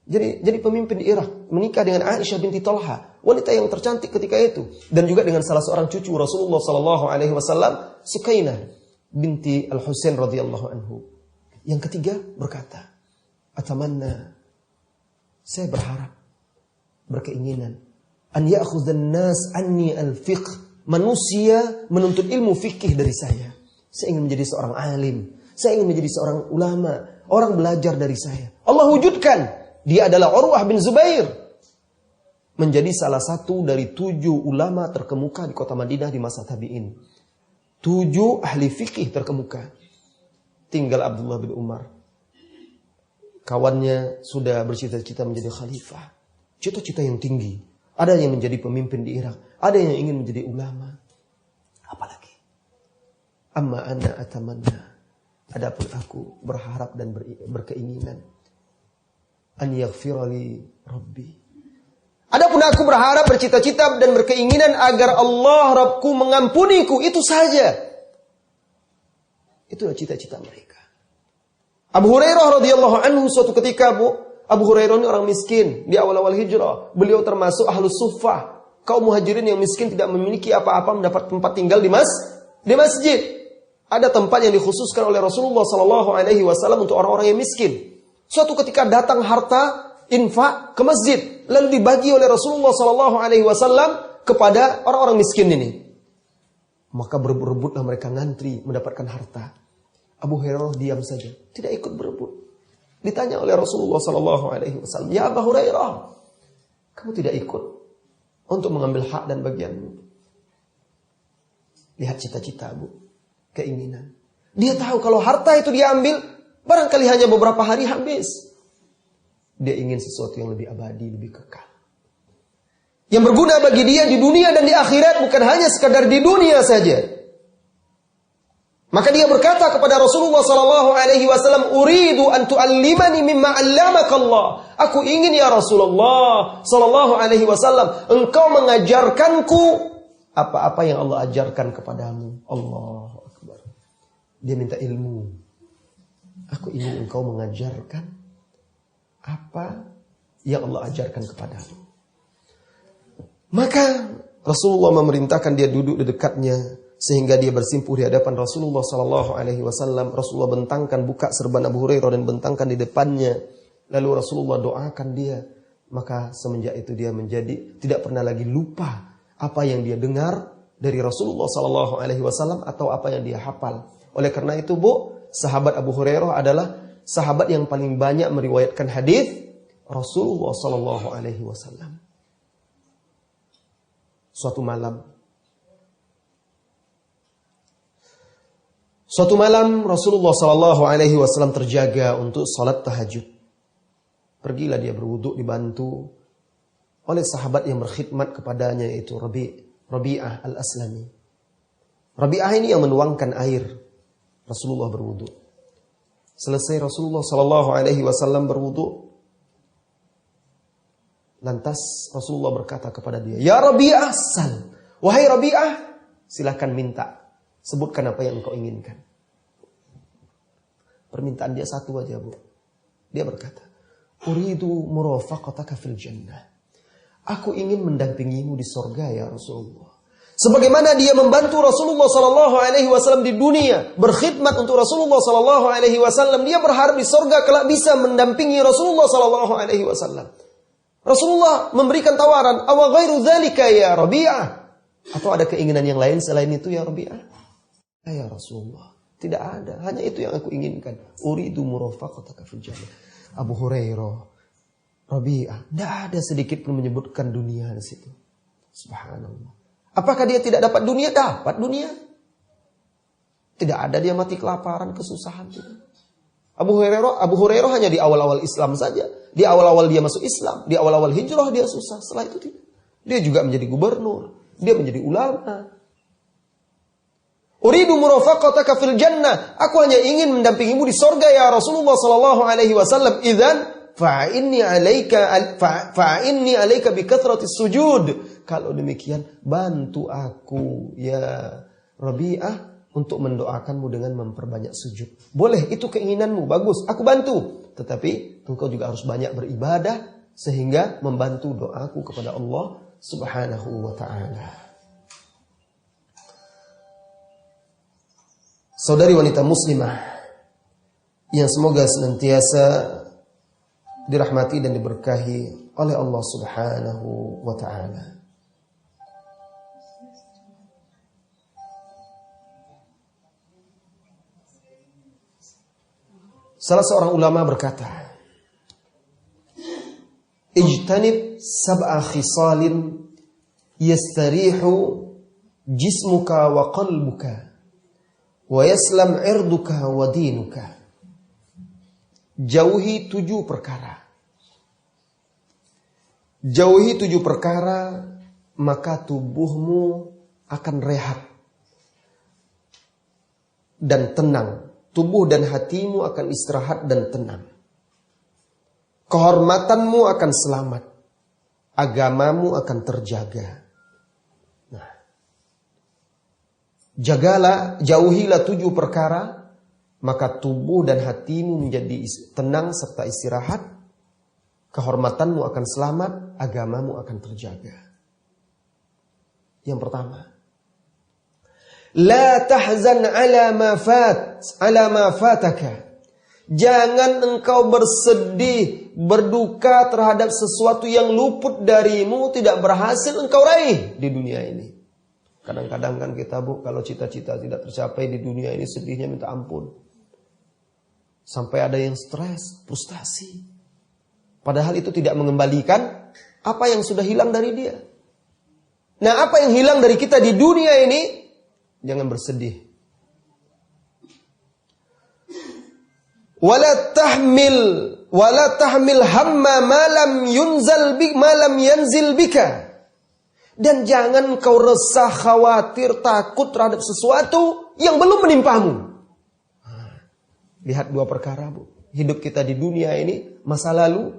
Jadi pemimpin di Irak, menikah dengan Aisyah binti Talha, wanita yang tercantik ketika itu, dan juga dengan salah seorang cucu Rasulullah sallallahu alaihi wasallam, Sukainah binti Al-Husain radhiyallahu anhu. Yang ketiga berkata, atamanna, saya berharap, berkeinginan, an ya'khudhan nas anni al-fiqh, manusia menuntut ilmu fikih dari saya. Saya ingin menjadi seorang alim, saya ingin menjadi seorang ulama, orang belajar dari saya. Allah wujudkan. Dia adalah Urwah bin Zubair. Menjadi salah satu dari 7 ulama terkemuka di kota Madinah di masa tabi'in. 7 ahli fikih terkemuka. Tinggal Abdullah bin Umar. Kawannya sudah bercita-cita menjadi khalifah. Cita-cita yang tinggi. Ada yang menjadi pemimpin di Irak. Ada yang ingin menjadi ulama. Apalagi. Amma ana atamanna. Adapun aku berharap dan berkeinginan. An yaghfirali Rabbi. Adapun aku berharap, bercita-cita dan berkeinginan agar Allah Rabbku mengampuniku. Itu saja. Itulah cita-cita mereka. Abu Hurairah radhiyallahu anhu suatu ketika, Abu Hurairah ini orang miskin di awal-awal hijrah. Beliau termasuk ahlus suffah, kaum muhajirin yang miskin, tidak memiliki apa-apa, mendapat tempat tinggal di masjid. Ada tempat yang dikhususkan oleh Rasulullah sallallahu alaihi wasallam untuk orang-orang yang miskin. Suatu ketika datang harta infak ke masjid, lalu dibagi oleh Rasulullah sallallahu alaihi wasallam kepada orang-orang miskin ini. Maka berebut-rebutlah mereka ngantri mendapatkan harta. Abu Hurairah diam saja, tidak ikut berebut. Ditanya oleh Rasulullah sallallahu alaihi wasallam, "Ya Abu Hurairah, kamu tidak ikut untuk mengambil hak dan bagianmu?" Lihat cita-cita, Bu, keinginan. Dia tahu kalau harta itu dia ambil, barangkali hanya beberapa hari habis. Dia ingin sesuatu yang lebih abadi, lebih kekal. Yang berguna bagi dia di dunia dan di akhirat, bukan hanya sekadar di dunia saja. Maka dia berkata kepada Rasulullah sallallahu alaihi wasallam, "Uridu an tu'allimani mimma 'allamaka Allah." Aku ingin ya Rasulullah sallallahu alaihi wasallam, engkau mengajarkanku apa-apa yang Allah ajarkan kepadamu. Allahu akbar. Dia minta ilmu. Aku ingin engkau mengajarkan apa yang Allah ajarkan kepadamu. Maka Rasulullah memerintahkan dia duduk di dekatnya sehingga dia bersimpuh di hadapan Rasulullah sallallahu alaihi wasallam. Rasulullah bentangkan buka serban Abu Hurairah dan bentangkan di depannya. Lalu Rasulullah doakan dia. Maka semenjak itu dia menjadi tidak pernah lagi lupa apa yang dia dengar dari Rasulullah sallallahu alaihi wasallam atau apa yang dia hafal. Oleh karena itu, Bu, sahabat Abu Hurairah adalah sahabat yang paling banyak meriwayatkan hadis Rasulullah sallallahu alaihi wasallam. Suatu malam Rasulullah sallallahu alaihi wasallam terjaga untuk salat tahajud. Pergilah dia berwudu dibantu oleh sahabat yang berkhidmat kepadanya, yaitu Rabi'ah al-Aslami. Rabi'ah ini yang menuangkan air. Rasulullah berwudu. Selesai Rasulullah sallallahu alaihi wasallam berwudu, lantas Rasulullah berkata kepada dia, "Ya Rabi'ah, sal. Wahai Rabi'ah, silakan minta. Sebutkan apa yang engkau inginkan." Permintaan dia satu aja, Bu. Dia berkata, "Uridu murafaqataka fil jannah." Aku ingin mendampingimu di surga ya Rasulullah. Sebagaimana dia membantu Rasulullah sallallahu alaihi wasallam di dunia, berkhidmat untuk Rasulullah sallallahu alaihi wasallam, dia berharap di surga kelak bisa mendampingi Rasulullah sallallahu alaihi wasallam. Rasulullah memberikan tawaran, "Awa ghairu dzalika ya Rabi'ah?" Atau ada keinginan yang lain selain itu ya Rabi'ah? Ya Rasulullah, tidak ada, hanya itu yang aku inginkan. Uridu murafaqataka fil jannah. Abu Hurairah, Rabi'ah, tidak ada sedikit pun menyebutkan dunia di situ. Subhanallah. Apakah dia tidak dapat dunia? Dapat dunia. Tidak ada dia mati kelaparan, kesusahan. Abu Hurairah hanya di awal-awal Islam saja. Di awal-awal dia masuk Islam, di awal-awal hijrah dia susah. Setelah itu tidak. Dia juga menjadi gubernur, dia menjadi ulama. Uridu murafaqataka fil jannah. Aku hanya ingin mendampingimu di surga ya Rasulullah sallallahu alaihi wasallam. Idzan fa'inni 'alaika bi kathratis sujud. Kalau demikian, bantu aku ya Rabi'ah untuk mendoakanmu dengan memperbanyak sujud. Boleh, itu keinginanmu, bagus, aku bantu. Tetapi engkau juga harus banyak beribadah sehingga membantu doaku kepada Allah Subhanahu wa ta'ala. Saudari wanita muslimah yang semoga senantiasa dirahmati dan diberkahi oleh Allah Subhanahu wa ta'ala. Salah seorang ulama berkata, ijtanib sab'a khisalin yastarihu jismuka wa qalbuka wa yaslam irduka wa dinuka. Jauhi 7 perkara. Jauhi 7 perkara, maka tubuhmu akan rehat dan tenang. Tubuh dan hatimu akan istirahat dan tenang. Kehormatanmu akan selamat. Agamamu akan terjaga. Nah, jauhilah 7 perkara, maka tubuh dan hatimu menjadi tenang serta istirahat. Kehormatanmu akan selamat, agamamu akan terjaga. Yang pertama, la tahzan ala ma fataka. Jangan engkau bersedih, berduka terhadap sesuatu yang luput darimu, tidak berhasil engkau raih di dunia ini. Kadang-kadang kan kita, Bu, kalau cita-cita tidak tercapai di dunia ini, sedihnya minta ampun. Sampai ada yang stres, frustasi. Padahal itu tidak mengembalikan apa yang sudah hilang dari dia. Nah, apa yang hilang dari kita di dunia ini, jangan bersedih. Wala tahmil hamma ma lam yanzil bika. Dan jangan kau resah, khawatir, takut terhadap sesuatu yang belum menimpamu. Lihat 2 perkara, Bu. Hidup kita di dunia ini, masa lalu,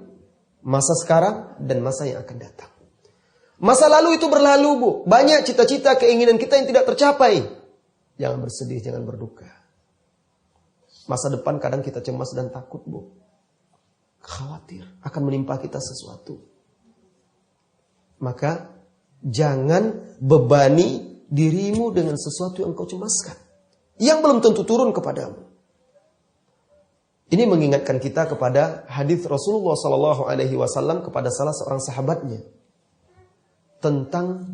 masa sekarang, dan masa yang akan datang. Masa lalu itu berlalu, Bu. Banyak cita-cita, keinginan kita yang tidak tercapai. Jangan bersedih, jangan berduka. Masa depan kadang kita cemas dan takut, Bu. Khawatir akan menimpa kita sesuatu. Maka jangan bebani dirimu dengan sesuatu yang kau cemaskan, yang belum tentu turun kepadamu. Ini mengingatkan kita kepada hadis Rasulullah SAW kepada salah seorang sahabatnya tentang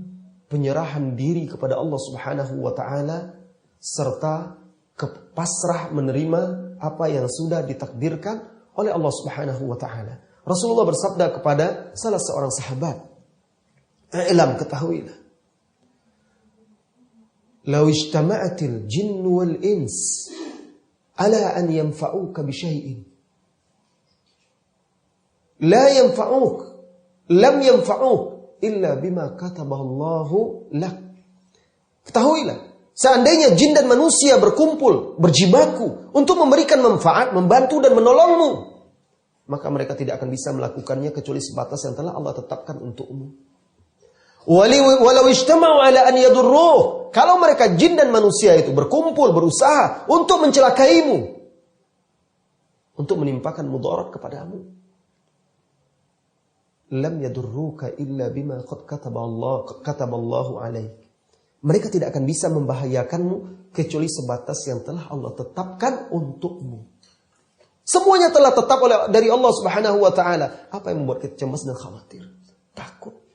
penyerahan diri kepada Allah Subhanahu wa ta'ala serta pasrah menerima apa yang sudah ditakdirkan oleh Allah Subhanahu wa ta'ala. Rasulullah bersabda kepada salah seorang sahabat, "I'lam, ketahuilah, law ijtama'atil jinnu wal ins ala an yanfa'uka bi syai'in la yanfa'uk lam yanfa'uk illa bima kataballahu lak." Ketahuilah, seandainya jin dan manusia berkumpul, berjibaku untuk memberikan manfaat, membantu dan menolongmu, maka mereka tidak akan bisa melakukannya kecuali sebatas yang telah Allah tetapkan untukmu. Walau ijtama'u ala an yadurruh, kalau mereka jin dan manusia itu berkumpul, berusaha untuk mencelakaimu, untuk menimpakan mudarat kepadamu, lam yadurruka illa bima qad kataballahu alaik. Mereka tidak akan bisa membahayakanmu kecuali sebatas yang telah Allah tetapkan untukmu. Semuanya telah tetap dari Allah Subhanahu wa ta'ala. Apa yang membuat kita cemas dan khawatir? Takut.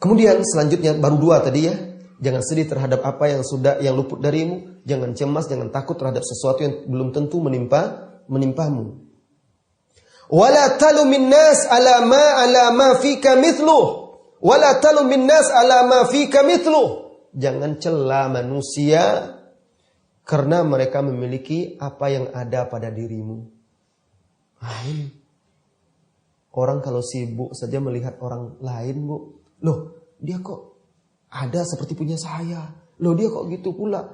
Kemudian selanjutnya baru 2 tadi ya. Jangan sedih terhadap apa yang luput darimu. Jangan cemas, jangan takut terhadap sesuatu yang belum tentu menimpamu. Wala talumin nas ala ma fika mithluh. Wala talumin nas ala ma fika mithluh. Jangan cela manusia karena mereka memiliki apa yang ada pada dirimu. Ini. Orang kalau sibuk saja melihat orang lain, Bu. Loh, dia kok ada seperti punya saya. Loh, dia kok gitu pula.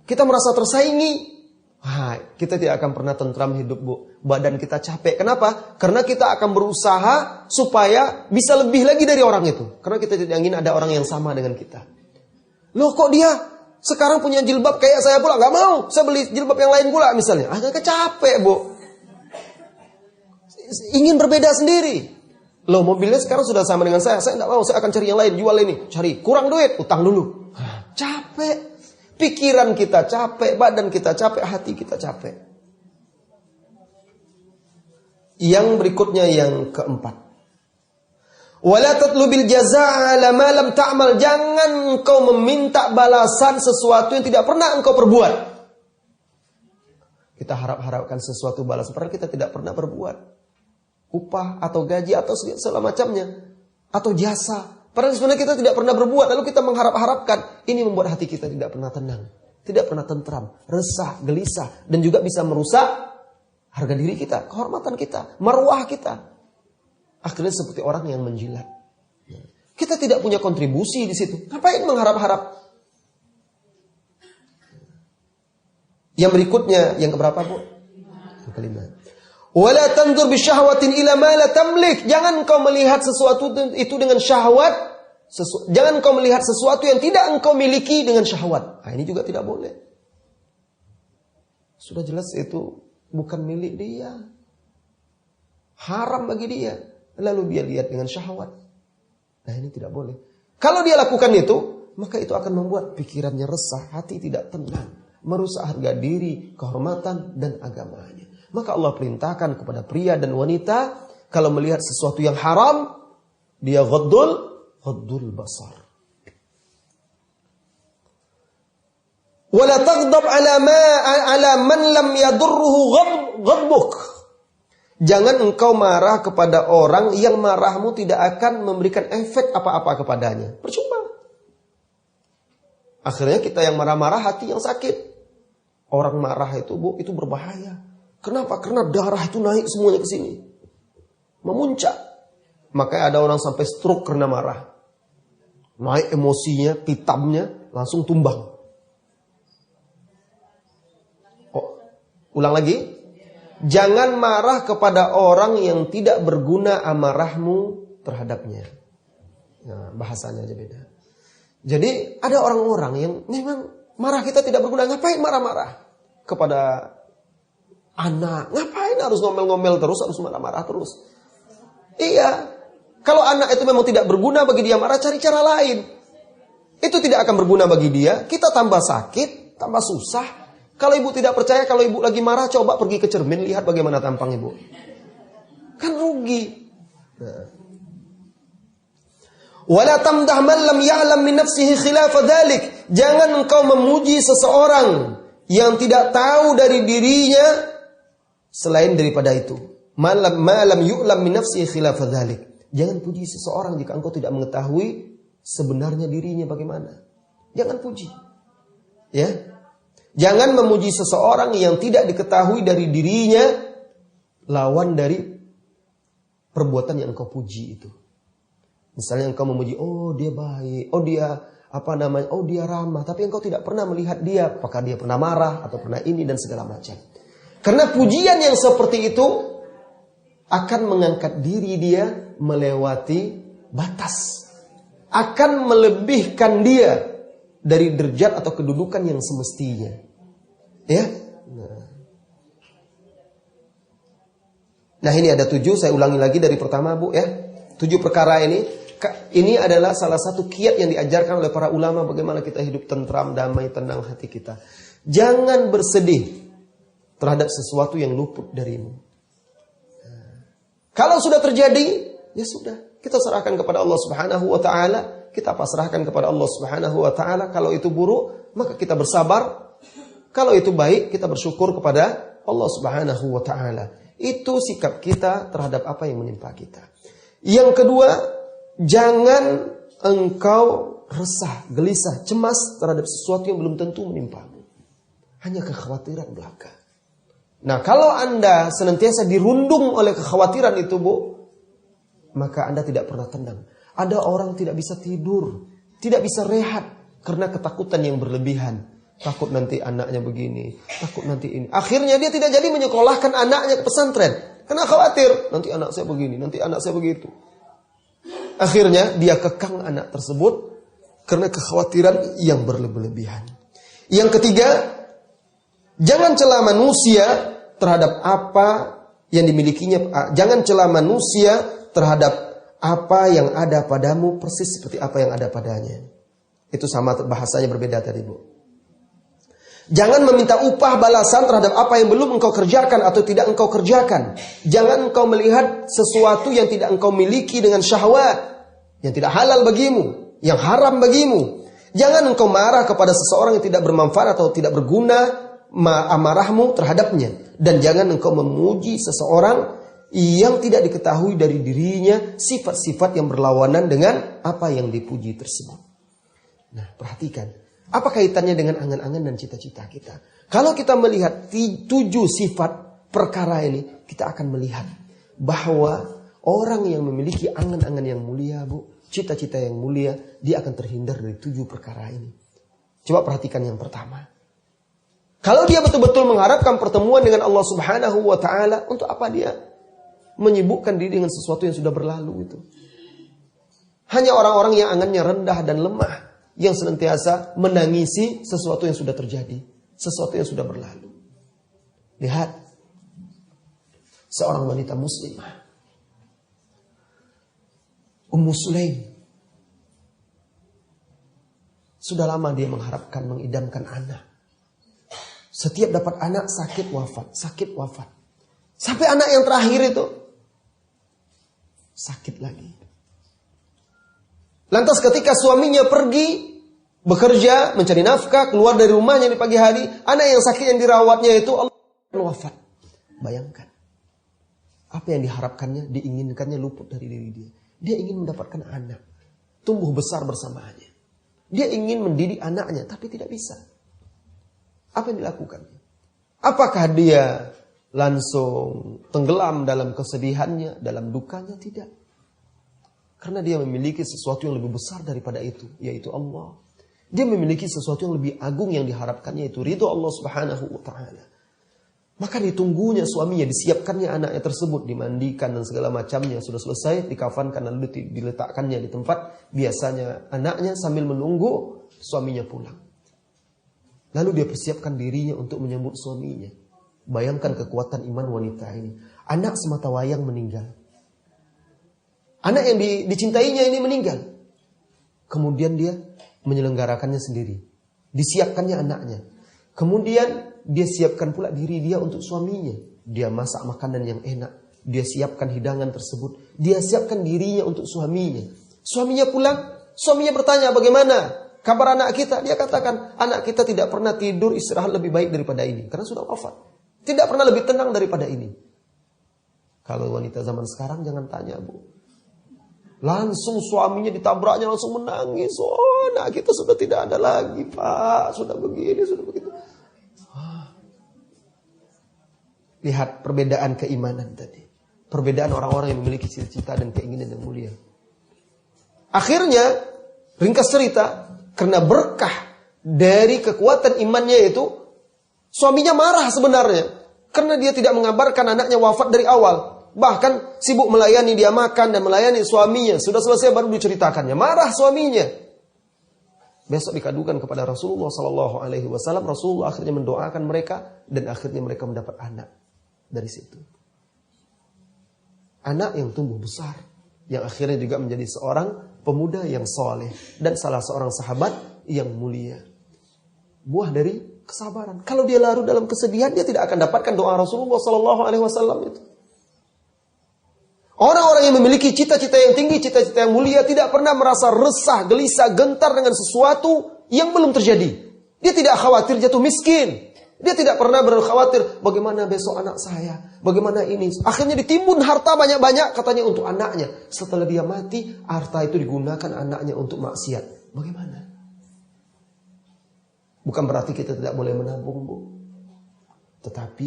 Kita merasa tersaingi. Kita tidak akan pernah tentram hidup, Bu. Badan kita capek. Kenapa? Karena kita akan berusaha supaya bisa lebih lagi dari orang itu. Karena kita tidak ingin ada orang yang sama dengan kita. Loh, kok dia sekarang punya jilbab kayak saya pula? Gak mau. Saya beli jilbab yang lain pula misalnya. Agak capek, Bu. Ingin berbeda sendiri. Loh, mobilnya sekarang sudah sama dengan saya. Saya tidak mau, saya akan cari yang lain. Jual ini. Cari, kurang duit, utang dulu. Capek. Pikiran kita capek, badan kita capek, hati kita capek. Yang berikutnya yang keempat. Wala tatlubil jazaa'a ala ma lam ta'mal. Jangan engkau meminta balasan sesuatu yang tidak pernah engkau perbuat. Kita harap-harapkan sesuatu balasan padahal kita tidak pernah berbuat. Upah atau gaji atau segala macamnya, atau jasa. Padahal sebenarnya kita tidak pernah berbuat, lalu kita mengharap-harapkan. Ini membuat hati kita tidak pernah tenang, tidak pernah tentram, resah, gelisah, dan juga bisa merusak harga diri kita, kehormatan kita, marwah kita. Akhirnya seperti orang yang menjilat. Kita tidak punya kontribusi di situ. Ngapain mengharap-harap? Yang berikutnya, yang keberapa, Bu? Yang kelima. Wala tandur bisyahwatin ila ma la tamlik. Jangan kau melihat sesuatu itu dengan syahwat. Jangan kau melihat sesuatu yang tidak engkau miliki dengan syahwat. Ini juga tidak boleh. Sudah jelas itu bukan milik dia. Haram bagi dia. Lalu dia lihat dengan syahwat. Ini tidak boleh. Kalau dia lakukan itu, maka itu akan membuat pikirannya resah, hati tidak tenang, merusak harga diri, kehormatan dan agamanya. Maka Allah perintahkan kepada pria dan wanita, kalau melihat sesuatu yang haram, dia ghaddul basar. Wala taghdab ala man lam yadurruhu ghadbuk. Jangan engkau marah kepada orang yang marahmu tidak akan memberikan efek apa-apa kepadanya. Percuma. Akhirnya kita yang marah-marah hati yang sakit. Orang marah itu, Bu, itu berbahaya. Kenapa? Karena darah itu naik semuanya ke sini. Memuncak. Makanya ada orang sampai stroke karena marah. Naik emosinya, pitamnya, langsung tumbang. Ulang lagi. Jangan marah kepada orang yang tidak berguna amarahmu terhadapnya. Bahasanya aja beda. Jadi ada orang-orang yang memang marah kita tidak berguna. Ngapain marah-marah? Kepada anak, ngapain harus ngomel-ngomel terus, harus marah-marah terus? Iya, kalau anak itu memang tidak berguna bagi dia marah, cari cara lain. Itu tidak akan berguna bagi dia, kita tambah sakit, tambah susah. Kalau ibu tidak percaya, kalau ibu lagi marah, coba pergi ke cermin, lihat bagaimana tampang ibu. Kan rugi. Wala tamdah man lam ya'lam min nafsihi khilafa dzalik. Jangan engkau memuji seseorang yang tidak tahu dari dirinya selain daripada itu. Ma lam yu'lam min nafsihi khilafa dzalik. Jangan puji seseorang jika engkau tidak mengetahui sebenarnya dirinya bagaimana. Jangan puji. Ya. Jangan memuji seseorang yang tidak diketahui dari dirinya lawan dari perbuatan yang engkau puji itu. Misalnya engkau memuji, oh dia baik, oh dia oh dia ramah, tapi engkau tidak pernah melihat dia apakah dia pernah marah atau pernah ini dan segala macam. Karena pujian yang seperti itu akan mengangkat diri dia melewati batas, akan melebihkan dia dari derajat atau kedudukan yang semestinya. Ya. Nah ini ada 7, saya ulangi lagi dari pertama, Bu, ya. 7 perkara ini adalah salah satu kiat yang diajarkan oleh para ulama bagaimana kita hidup tentram, damai, tenang hati kita. Jangan bersedih terhadap sesuatu yang luput darimu. Kalau sudah terjadi, ya sudah, kita serahkan kepada Allah Subhanahu wa taala. kita pasrahkan kepada Allah Subhanahu wa taala. Kalau itu buruk, maka kita bersabar. Kalau itu baik, kita bersyukur kepada Allah Subhanahu wa taala. Itu sikap kita terhadap apa yang menimpa kita. Yang kedua, jangan engkau resah, gelisah, cemas terhadap sesuatu yang belum tentu menimpamu. Hanya kekhawatiran belaka. Nah, kalau Anda senantiasa dirundung oleh kekhawatiran itu, Bu, maka Anda tidak pernah tenang. Ada orang tidak bisa tidur, tidak bisa rehat karena ketakutan yang berlebihan. Takut nanti anaknya begini, takut nanti ini. Akhirnya dia tidak jadi menyekolahkan anaknya ke pesantren. Karena khawatir, nanti anak saya begini, nanti anak saya begitu. Akhirnya dia kekang anak tersebut karena kekhawatiran yang berlebihan. Yang ketiga, jangan cela manusia terhadap apa yang dimilikinya. Jangan cela manusia terhadap apa yang ada padamu persis seperti apa yang ada padanya. Itu sama, bahasanya berbeda tadi, Bu. Jangan meminta upah balasan terhadap apa yang belum engkau kerjakan atau tidak engkau kerjakan. Jangan engkau melihat sesuatu yang tidak engkau miliki dengan syahwat, yang tidak halal bagimu, yang haram bagimu. Jangan engkau marah kepada seseorang yang tidak bermanfaat atau tidak berguna amarahmu terhadapnya. Dan jangan engkau memuji seseorang yang tidak diketahui dari dirinya sifat-sifat yang berlawanan dengan apa yang dipuji tersebut. Nah, perhatikan. Apa kaitannya dengan angan-angan dan cita-cita kita? Kalau kita melihat 7 sifat perkara ini, kita akan melihat bahwa orang yang memiliki angan-angan yang mulia, Bu, cita-cita yang mulia, dia akan terhindar dari 7 perkara ini. Coba perhatikan yang pertama. Kalau dia betul-betul mengharapkan pertemuan dengan Allah Subhanahu wa taala, untuk apa dia menyibukkan diri dengan sesuatu yang sudah berlalu itu? Hanya orang-orang yang angannya rendah dan lemah yang senantiasa menangisi sesuatu yang sudah terjadi, sesuatu yang sudah berlalu. Lihat, seorang wanita muslimah, Ummu Sulaim, sudah lama dia mengharapkan, mengidamkan anak. Setiap dapat anak sakit wafat. Sampai anak yang terakhir itu sakit lagi. Lantas ketika suaminya pergi bekerja, mencari nafkah, keluar dari rumahnya di pagi hari, anak yang sakit yang dirawatnya itu Allah wafat. Bayangkan. Apa yang diharapkannya, diinginkannya luput dari diri dia. Dia ingin mendapatkan anak, tumbuh besar bersamanya. Dia ingin mendidik anaknya, tapi tidak bisa. Apa yang dilakukannya? Apakah dia langsung tenggelam dalam kesedihannya, dalam dukanya? Tidak. Karena dia memiliki sesuatu yang lebih besar daripada itu, yaitu Allah. Dia memiliki sesuatu yang lebih agung yang diharapkannya, yaitu ridho Allah Subhanahu wa ta'ala. Maka ditunggunya suaminya, disiapkannya anaknya tersebut, dimandikan dan segala macamnya, sudah selesai, dikafankan lalu diletakkannya di tempat biasanya anaknya sambil menunggu suaminya pulang. Lalu dia persiapkan dirinya untuk menyambut suaminya. Bayangkan kekuatan iman wanita ini. Anak semata wayang meninggal. Anak yang dicintainya ini meninggal. Kemudian dia menyelenggarakannya sendiri. Disiapkannya anaknya. Kemudian dia siapkan pula diri dia untuk suaminya. Dia masak makanan yang enak. Dia siapkan hidangan tersebut. Dia siapkan dirinya untuk suaminya. Suaminya pulang. Suaminya bertanya, bagaimana kabar anak kita? Dia katakan, anak kita tidak pernah tidur istirahat lebih baik daripada ini. Karena sudah wafat. Tidak pernah lebih tenang daripada ini. Kalau wanita zaman sekarang jangan tanya, Bu. Langsung suaminya ditabraknya, langsung menangis. Oh, anak kita sudah tidak ada lagi, Pak. Sudah begini, sudah begitu. Lihat perbedaan keimanan tadi. Perbedaan orang-orang yang memiliki cita-cita dan keinginan yang mulia. Akhirnya, ringkas cerita, karena berkah dari kekuatan imannya itu, suaminya marah sebenarnya. Karena dia tidak mengabarkan anaknya wafat dari awal. Bahkan sibuk melayani dia makan dan melayani suaminya. Sudah selesai baru diceritakannya. Marah suaminya. Besok dikadukan kepada Rasulullah SAW. Rasulullah akhirnya mendoakan mereka dan akhirnya mereka mendapat anak dari situ. Anak yang tumbuh besar, yang akhirnya juga menjadi seorang pemuda yang soleh dan salah seorang sahabat yang mulia. Buah dari kesabaran. Kalau dia larut dalam kesedihan, dia tidak akan dapatkan doa Rasulullah SAW itu. Orang-orang yang memiliki cita-cita yang tinggi, cita-cita yang mulia, tidak pernah merasa resah, gelisah, gentar dengan sesuatu yang belum terjadi. Dia tidak khawatir jatuh miskin. Dia tidak pernah berkhawatir, bagaimana besok anak saya, bagaimana ini. Akhirnya ditimbun harta banyak-banyak, katanya untuk anaknya. Setelah dia mati, harta itu digunakan anaknya untuk maksiat. Bagaimana? Bukan berarti kita tidak boleh menabung, Bu. Tetapi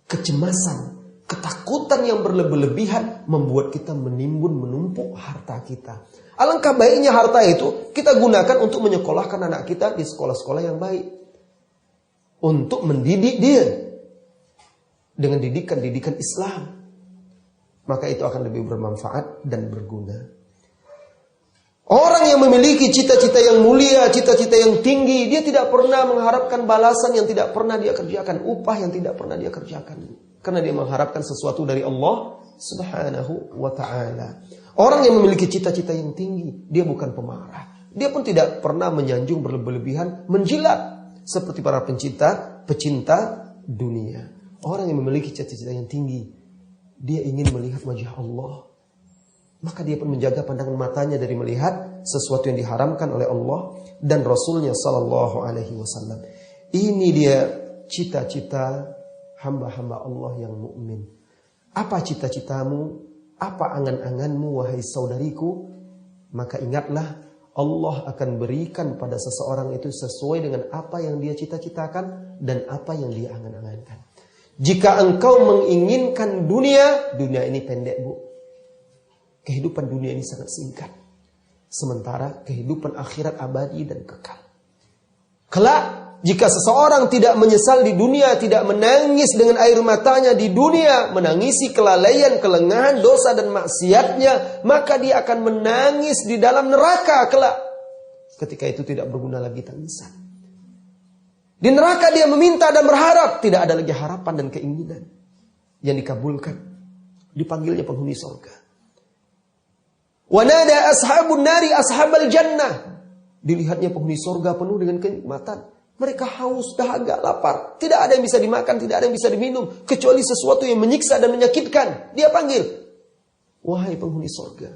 kecemasan, ketakutan yang berlebihan membuat kita menumpuk harta kita. Alangkah baiknya harta itu kita gunakan untuk menyekolahkan anak kita di sekolah-sekolah yang baik. Untuk mendidik dia dengan didikan Islam. Maka itu akan lebih bermanfaat dan berguna. Orang yang memiliki cita-cita yang mulia, cita-cita yang tinggi, dia tidak pernah mengharapkan balasan yang tidak pernah dia kerjakan, upah yang tidak pernah dia kerjakan. Karena dia mengharapkan sesuatu dari Allah Subhanahu wa ta'ala. Orang yang memiliki cita-cita yang tinggi, dia bukan pemarah. Dia pun tidak pernah menyanjung berlebihan, menjilat. Seperti para pecinta dunia. Orang yang memiliki cita-cita yang tinggi, dia ingin melihat wajah Allah. Maka dia pun menjaga pandangan matanya dari melihat sesuatu yang diharamkan oleh Allah dan Rasulnya Sallallahu Alaihi Wasallam. Ini dia cita-cita hamba-hamba Allah yang mukmin. Apa cita-citamu? Apa angan-anganmu, wahai saudariku? Maka ingatlah, Allah akan berikan pada seseorang itu sesuai dengan apa yang dia cita-citakan dan apa yang dia angan-angankan. Jika engkau menginginkan dunia, dunia ini pendek, Bu. Kehidupan dunia ini sangat singkat. Sementara kehidupan akhirat abadi dan kekal. Kelak, jika seseorang tidak menyesal di dunia, tidak menangis dengan air matanya di dunia, menangisi kelalaian, kelengahan, dosa dan maksiatnya, maka dia akan menangis di dalam neraka kelak. Ketika itu tidak berguna lagi tangisan. Di neraka dia meminta dan berharap, tidak ada lagi harapan dan keinginan yang dikabulkan. Dipanggilnya penghuni surga. Wanada ashabun nari ashabal jannah. Dilihatnya penghuni surga penuh dengan kenikmatan. Mereka haus, dahaga, lapar. Tidak ada yang bisa dimakan, tidak ada yang bisa diminum. Kecuali sesuatu yang menyiksa dan menyakitkan. Dia panggil, wahai penghuni surga.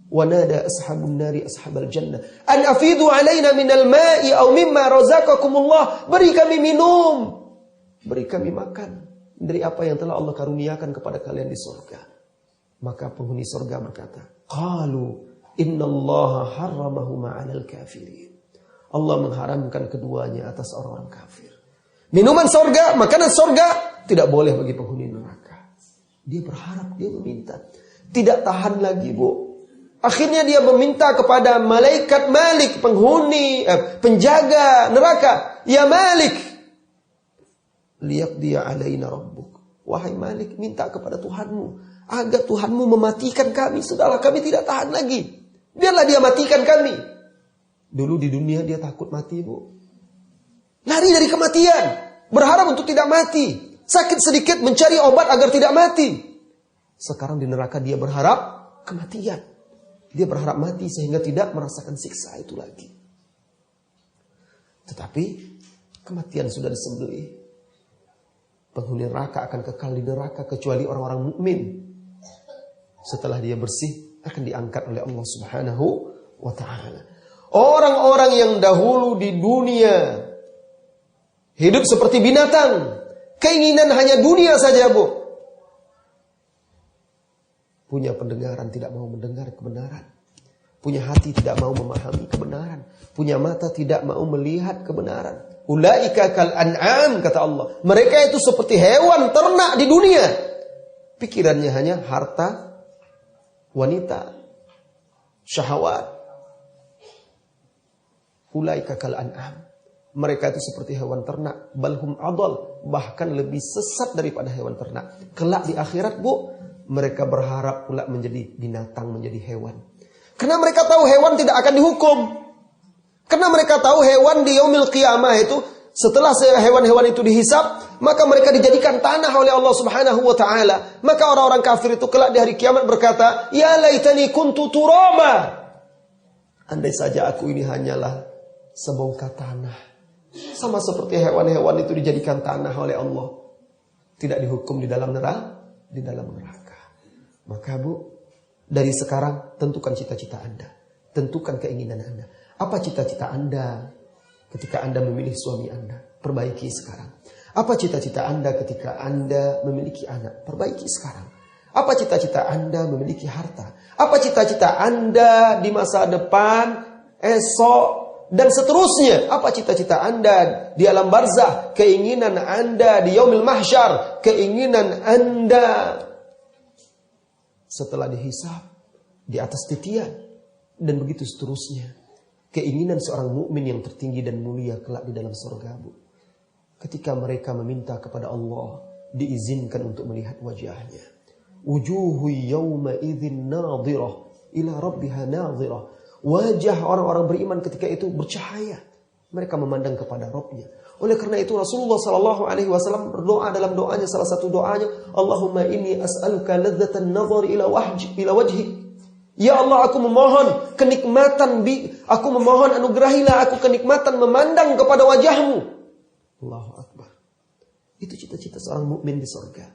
Wanada ashabun nari ashabal jannah. An afidu alaina minal ma'i au mimma razaqakumullah. Beri kami minum. Beri kami makan. Dari apa yang telah Allah karuniakan kepada kalian di surga. Maka penghuni surga berkata, qalu innallaha harramahuma 'alal kafirin. Allah mengharamkan keduanya atas orang-orang kafir. Minuman surga, makanan surga tidak boleh bagi penghuni neraka. Dia berharap, dia meminta. Tidak tahan lagi, Bu. Akhirnya dia meminta kepada malaikat Malik, penghuni, penjaga neraka. Ya Malik, liyaqdi alaina rabbuk. Wahai Malik, minta kepada Tuhanmu agar Tuhanmu mematikan kami. Sudahlah, kami tidak tahan lagi. Biarlah dia matikan kami. Dulu di dunia dia takut mati, Bu. Lari dari kematian. Berharap untuk tidak mati. Sakit sedikit mencari obat agar tidak mati. Sekarang di neraka dia berharap kematian. Dia berharap mati sehingga tidak merasakan siksa itu lagi. Tetapi kematian sudah disembelih. Penghuni neraka akan kekal di neraka kecuali orang-orang mukmin. Setelah dia bersih akan diangkat oleh Allah Subhanahu wa ta'ala. Orang-orang yang dahulu di dunia hidup seperti binatang, keinginan hanya dunia saja, Bu. Punya pendengaran tidak mau mendengar kebenaran. Punya hati tidak mau memahami kebenaran. Punya mata tidak mau melihat kebenaran. Ulaika kal an'am, kata Allah. Mereka itu seperti hewan ternak di dunia. Pikirannya hanya harta, wanita, syahwat. Ulaika kal an'am. Mereka itu seperti hewan ternak. Balhum adal. Bahkan lebih sesat daripada hewan ternak. Kelak di akhirat, Bu, mereka berharap pula menjadi binatang, menjadi hewan. Karena mereka tahu hewan tidak akan dihukum. Karena mereka tahu hewan di yaumil qiyamah itu, setelah hewan-hewan itu dihisab, maka mereka dijadikan tanah oleh Allah Subhanahu wa ta'ala. Maka orang-orang kafir itu kelak di hari kiamat berkata, ya laitani kuntu turaba. Andai saja aku ini hanyalah sebongkah tanah. Sama seperti hewan-hewan itu dijadikan tanah oleh Allah. Tidak dihukum di dalam neraka. Maka Bu, dari sekarang tentukan cita-cita Anda. Tentukan keinginan Anda. Apa cita-cita Anda ketika Anda memilih suami Anda? Perbaiki sekarang. Apa cita-cita Anda ketika Anda memiliki anak? Perbaiki sekarang. Apa cita-cita Anda memiliki harta? Apa cita-cita Anda di masa depan, esok, dan seterusnya? Apa cita-cita Anda di alam barzah? Keinginan Anda di yaumil mahsyar? Keinginan Anda setelah dihisab di atas titian? Dan begitu seterusnya. Keinginan seorang mukmin yang tertinggi dan mulia kelak di dalam surga, Bu. Ketika mereka meminta kepada Allah, diizinkan untuk melihat wajahnya. Wujuhu yawma idzin nadhirah ila rabbiha nadhirah. Wajah orang-orang beriman ketika itu bercahaya. Mereka memandang kepada Rabbnya. Oleh karena itu Rasulullah SAW berdoa dalam doanya, salah satu doanya, Allahumma inni as'aluka ladzatan nadhar ila wajhi. Ya Allah, aku memohon kenikmatan, aku memohon anugerahilah aku kenikmatan memandang kepada wajahmu. Allahu Akbar. Itu cita-cita seorang mukmin di surga.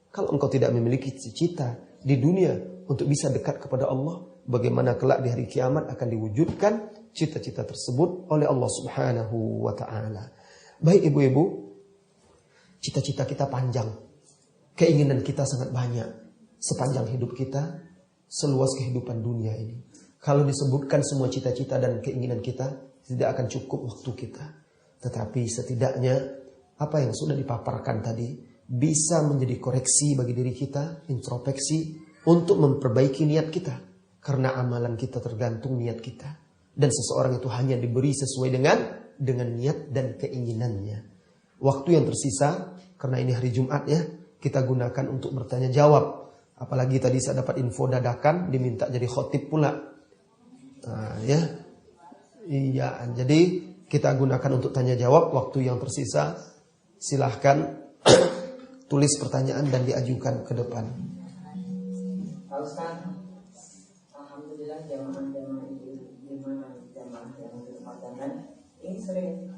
Kalau engkau tidak memiliki cita-cita di dunia untuk bisa dekat kepada Allah, bagaimana kelak di hari kiamat akan diwujudkan cita-cita tersebut oleh Allah Subhanahu wa ta'ala. Baik ibu-ibu, cita-cita kita panjang. Keinginan kita sangat banyak. Sepanjang hidup kita, seluas kehidupan dunia ini. Kalau disebutkan semua cita-cita dan keinginan kita, tidak akan cukup waktu kita. Tetapi setidaknya apa yang sudah dipaparkan tadi bisa menjadi koreksi bagi diri kita, introspeksi untuk memperbaiki niat kita. Karena amalan kita tergantung niat kita. Dan seseorang itu hanya diberi sesuai dengan niat dan keinginannya. Waktu yang tersisa, karena ini hari Jumat ya, kita gunakan untuk bertanya jawab. Apalagi tadi saya dapat info dadakan, diminta jadi khotib pula. Nah, ya. Iya, jadi kita gunakan untuk tanya jawab. Waktu yang tersisa, silahkan tulis pertanyaan dan diajukan ke depan. Pak Ustaz, alhamdulillah jamaah-jamaah itu jamaah yang berkepanjangan ini sering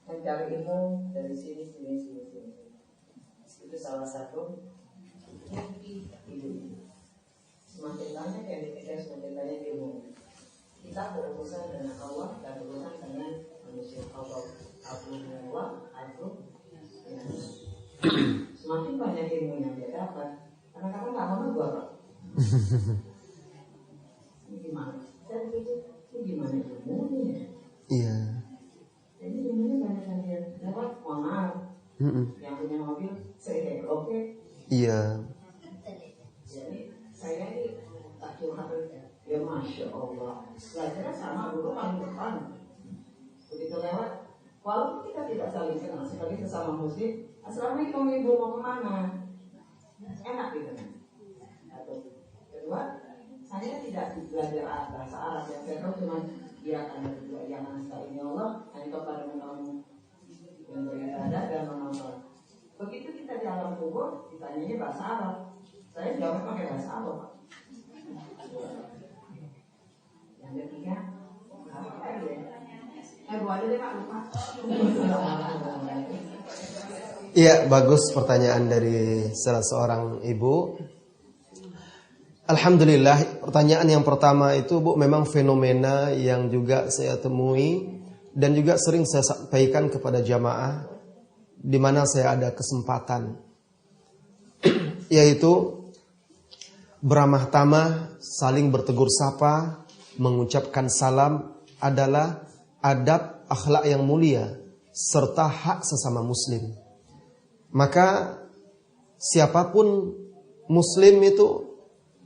mencari ilmu dari sini. Itu salah satu ilmu. Semakin banyak yang dipikir, semakin banyak ilmu. Kita berurusan dengan Allah dan berurusan dengan manusia. Allah semakin banyak ilmu yang dia dapat, kadang-kadang nggak mau gua Pak. Ini gimana? Saya pikir ini gimana ilmunya? Iya. Jadi ilmunya banyak yang dia dapat, mohon maaf. Yang punya mobil saya oke. Iya. Jadi saya ini tak curhat ya, masya Allah. Belajarnya sama dulu paling depan. Begitu lewat, walaupun kita tidak saling kenal sebagai sesama muslim, assalamualaikum ibu, mau kemana? Enak gitu. Kedua, saya tidak belajar bahasa Arab, yang saya tahu cuma dia akan berdua yang nasta'in Allah hanya kepada kamu yang beribadah dan menonton. Begitu kita di alam kubur ditanyanya bahasa Arab, saya jawab pakai bahasa Arab. Yang ketiga, apa ya? Boleh deh Pak, lupa. Iya, bagus pertanyaan dari salah seorang ibu. Alhamdulillah, pertanyaan yang pertama itu Bu memang fenomena yang juga saya temui dan juga sering saya sampaikan kepada jamaah di mana saya ada kesempatan, yaitu beramah tamah, saling bertegur sapa, mengucapkan salam adalah adab akhlak yang mulia serta hak sesama muslim. Maka siapapun muslim itu,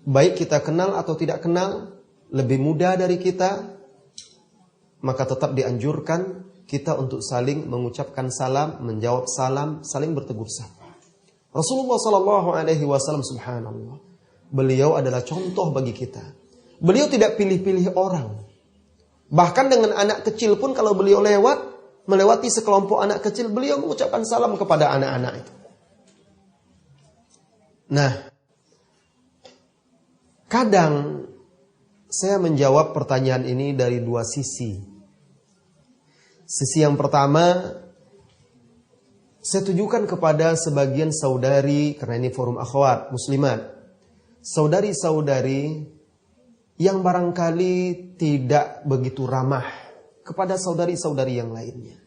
baik kita kenal atau tidak kenal, lebih muda dari kita, maka tetap dianjurkan kita untuk saling mengucapkan salam, menjawab salam, saling bertegur sapa. Rasulullah SAW, subhanallah, beliau adalah contoh bagi kita. Beliau tidak pilih-pilih orang. Bahkan dengan anak kecil pun kalau beliau melewati sekelompok anak kecil, beliau mengucapkan salam kepada anak-anak itu. Nah, kadang saya menjawab pertanyaan ini dari dua sisi. Sisi yang pertama, saya tujukan kepada sebagian saudari, karena ini forum akhwat muslimat, saudari-saudari yang barangkali tidak begitu ramah kepada saudari-saudari yang lainnya.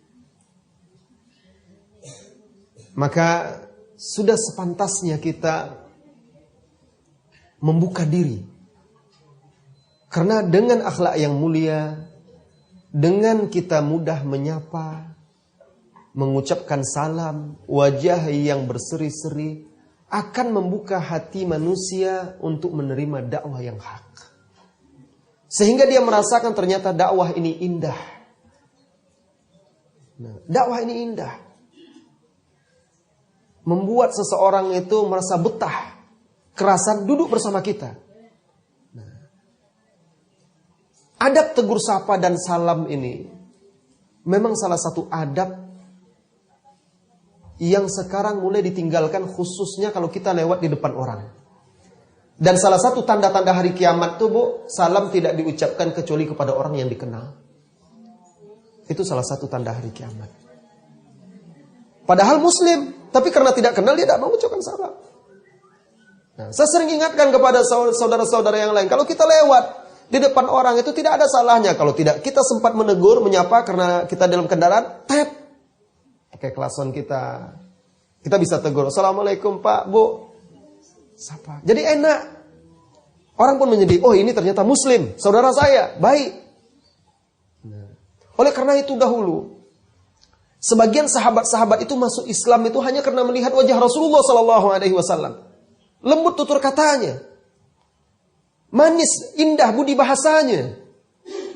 Maka sudah sepantasnya kita membuka diri. Karena dengan akhlak yang mulia, dengan kita mudah menyapa, mengucapkan salam, wajah yang berseri-seri, akan membuka hati manusia untuk menerima dakwah yang hak. Sehingga dia merasakan ternyata dakwah ini indah. Nah, dakwah ini indah. Membuat seseorang itu merasa betah, kerasan duduk bersama kita. Nah, adab tegur sapa dan salam ini memang salah satu adab yang sekarang mulai ditinggalkan, khususnya kalau kita lewat di depan orang. Dan salah satu tanda-tanda hari kiamat itu, Bu, salam tidak diucapkan kecuali kepada orang yang dikenal. Itu salah satu tanda hari kiamat. Padahal muslim, tapi karena tidak kenal dia tidak mau mengucapkan salam. Nah, saya sering ingatkan kepada saudara-saudara yang lain, kalau kita lewat di depan orang itu tidak ada salahnya kalau tidak kita sempat menegur, menyapa karena kita dalam kendaraan, pakai klakson kita bisa tegur, Assalamualaikum Pak, Bu, sapa. Jadi enak. Orang pun menjadi, oh ini ternyata muslim, saudara saya, baik. Nah, oleh karena itu dahulu sebagian sahabat-sahabat itu masuk Islam itu hanya karena melihat wajah Rasulullah SAW. Lembut tutur katanya, manis, indah budi bahasanya,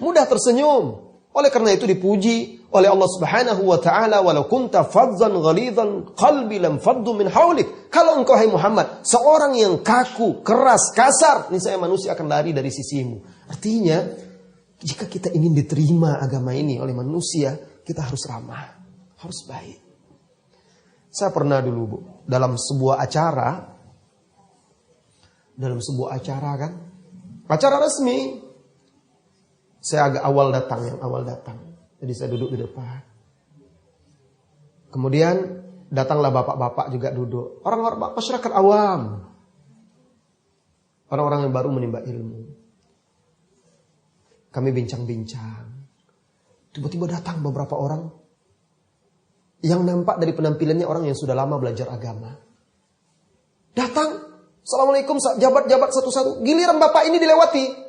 mudah tersenyum. Oleh karena itu dipuji oleh Allah Subhanahu wa taala, walau kunta fadzzan ghalidhan qalbi lam faddu min haulik. Kalau engkau hai Muhammad seorang yang kaku, keras, kasar, niscaya manusia akan lari dari sisimu. Artinya, jika kita ingin diterima agama ini oleh manusia, kita harus ramah, harus baik. Saya pernah dulu, Bu, dalam sebuah acara kan, acara resmi. Saya agak awal datang. Jadi saya duduk di depan. Kemudian datanglah bapak-bapak juga duduk. Orang-orang masyarakat awam. Orang-orang yang baru menimba ilmu. Kami bincang-bincang. Tiba-tiba datang beberapa orang yang nampak dari penampilannya orang yang sudah lama belajar agama. Datang, Assalamualaikum, jabat-jabat satu-satu. Giliran bapak ini dilewati.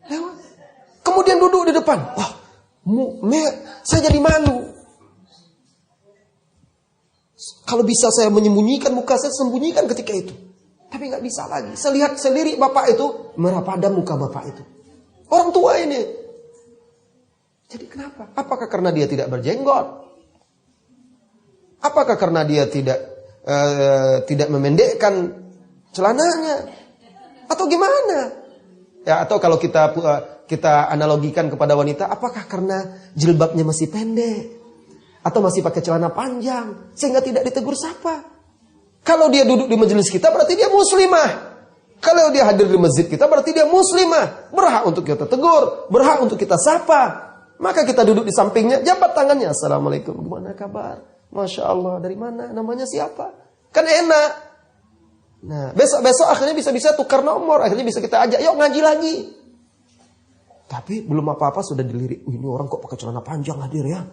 Lewat. Kemudian duduk di depan. Wah, saya jadi malu. Kalau bisa saya menyembunyikan muka, saya sembunyikan ketika itu. Tapi nggak bisa lagi. Saya lihat sendiri bapak itu, merah padam muka bapak itu. Orang tua ini. Jadi kenapa? Apakah karena dia tidak berjenggot? Apakah karena dia tidak memendekkan celananya? Atau gimana? Ya, atau kalau kita analogikan kepada wanita, apakah karena jilbabnya masih pendek? Atau masih pakai celana panjang sehingga tidak ditegur sapa? Kalau dia duduk di majelis kita berarti dia muslimah. Kalau dia hadir di masjid kita berarti dia muslimah. Berhak untuk kita tegur, berhak untuk kita sapa. Maka kita duduk di sampingnya, jabat tangannya, Assalamualaikum, gimana kabar? Masya Allah, dari mana? Namanya siapa? Kan enak. Nah, besok-besok akhirnya bisa-bisa tukar nomor, akhirnya bisa kita ajak, yuk ngaji lagi. Tapi belum apa-apa sudah dilirik, ini orang kok pakai celana panjang hadir ya.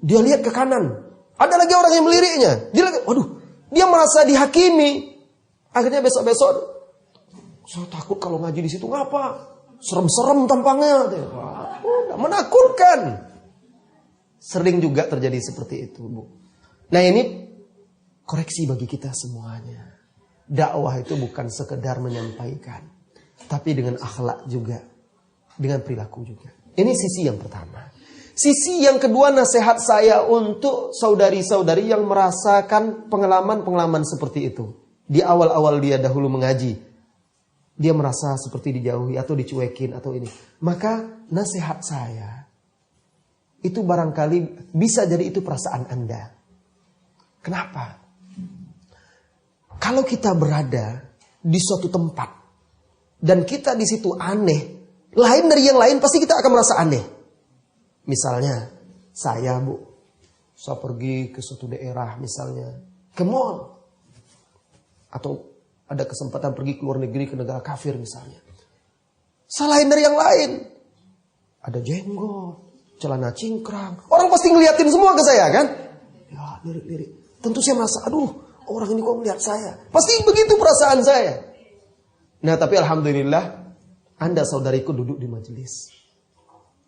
Dia lihat ke kanan, ada lagi orang yang meliriknya. Dia merasa dihakimi. Akhirnya besok-besok, saya takut kalau ngaji di situ ngapa? Serem-serem tampangnya. Menakutkan. Sering juga terjadi seperti itu, Bu. Nah, ini koreksi bagi kita semuanya. Dakwah itu bukan sekedar menyampaikan, tapi dengan akhlak juga, dengan perilaku juga. Ini sisi yang pertama. Sisi yang kedua, nasihat saya untuk saudari-saudari yang merasakan pengalaman-pengalaman seperti itu. Di awal-awal dia dahulu mengaji, dia merasa seperti dijauhi atau dicuekin atau ini. Maka nasihat saya, itu barangkali bisa jadi itu perasaan Anda. Kenapa? Kalau kita berada di suatu tempat dan kita di situ aneh, lain dari yang lain, pasti kita akan merasa aneh. Misalnya, saya, Bu, saya pergi ke suatu daerah, misalnya ke mall, Atau ada kesempatan pergi ke luar negeri, ke negara kafir misalnya. Salahin dari yang lain. Ada jenggot, celana cingkrang. Orang pasti ngeliatin semua ke saya kan? Ya, lirik-lirik. Tentu saya merasa, aduh, orang ini kok melihat saya. Pasti begitu perasaan saya. Nah, tapi alhamdulillah, Anda saudariku duduk di majelis.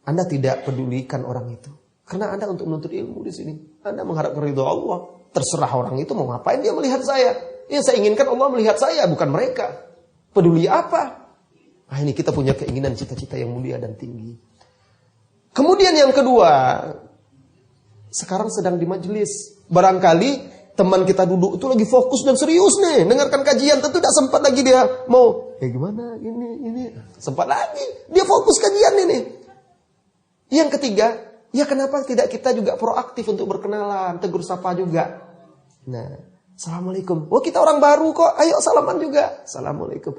Anda tidak pedulikan orang itu. Karena Anda untuk menuntut ilmu di sini. Anda mengharapkan ridho Allah. Terserah orang itu mau ngapain dia melihat saya. Yang saya inginkan Allah melihat saya, bukan mereka. Peduli apa? Nah, ini kita punya keinginan cita-cita yang mulia dan tinggi. Kemudian yang kedua, sekarang sedang di majelis. Barangkali teman kita duduk itu lagi fokus dan serius nih. Dengarkan kajian, tentu tidak sempat lagi dia mau, gimana ini. Sempat lagi. Dia fokus kajian ini. Yang ketiga, ya kenapa tidak kita juga proaktif untuk berkenalan, tegur sapa juga. Nah, assalamualaikum. Oh, kita orang baru kok, ayo salaman juga. Assalamualaikum.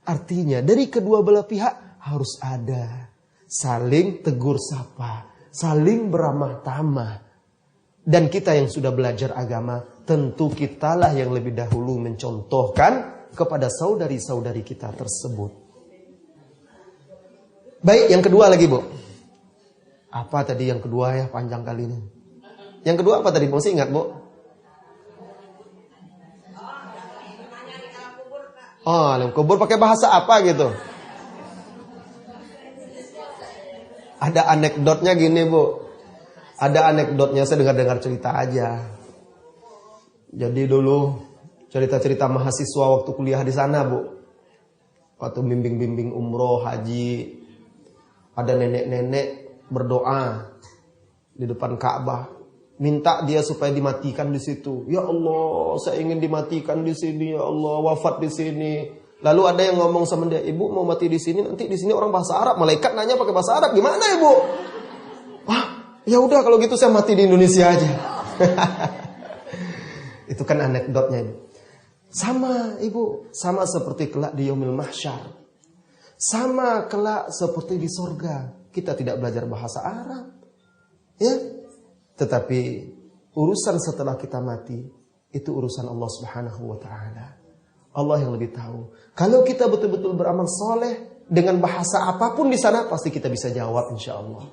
Artinya dari kedua belah pihak harus ada saling tegur sapa, saling beramah tamah. Dan kita yang sudah belajar agama, tentu kitalah yang lebih dahulu mencontohkan kepada saudari-saudari kita tersebut. Baik, yang kedua lagi, Bu. Apa tadi yang kedua ya, panjang kali ini. Yang kedua apa tadi, masih ingat, Bu? Oh, alam kubur pakai bahasa apa gitu? Ada anekdotnya gini, Bu. Ada anekdotnya, saya dengar-dengar cerita aja. Jadi dulu cerita-cerita mahasiswa waktu kuliah di sana, Bu. Waktu bimbing-bimbing umroh, haji, ada nenek-nenek berdoa di depan Ka'bah, minta dia supaya dimatikan di situ. Ya Allah, saya ingin dimatikan di sini, ya Allah, wafat di sini. Lalu ada yang ngomong sama dia, ibu mau mati di sini, nanti di sini orang bahasa Arab, malaikat nanya pakai bahasa Arab, gimana ibu? Wah, ya udah kalau gitu saya mati di Indonesia aja. Itu kan anekdotnya. Sama ibu, sama seperti kelak di Yaumil Mahsyar, sama kelak seperti di sorga. Kita tidak belajar bahasa Arab, ya. Tetapi urusan setelah kita mati itu urusan Allah Subhanahu wa taala. Allah yang lebih tahu. Kalau kita betul-betul beramal soleh dengan bahasa apapun di sana, pasti kita bisa jawab insya Allah.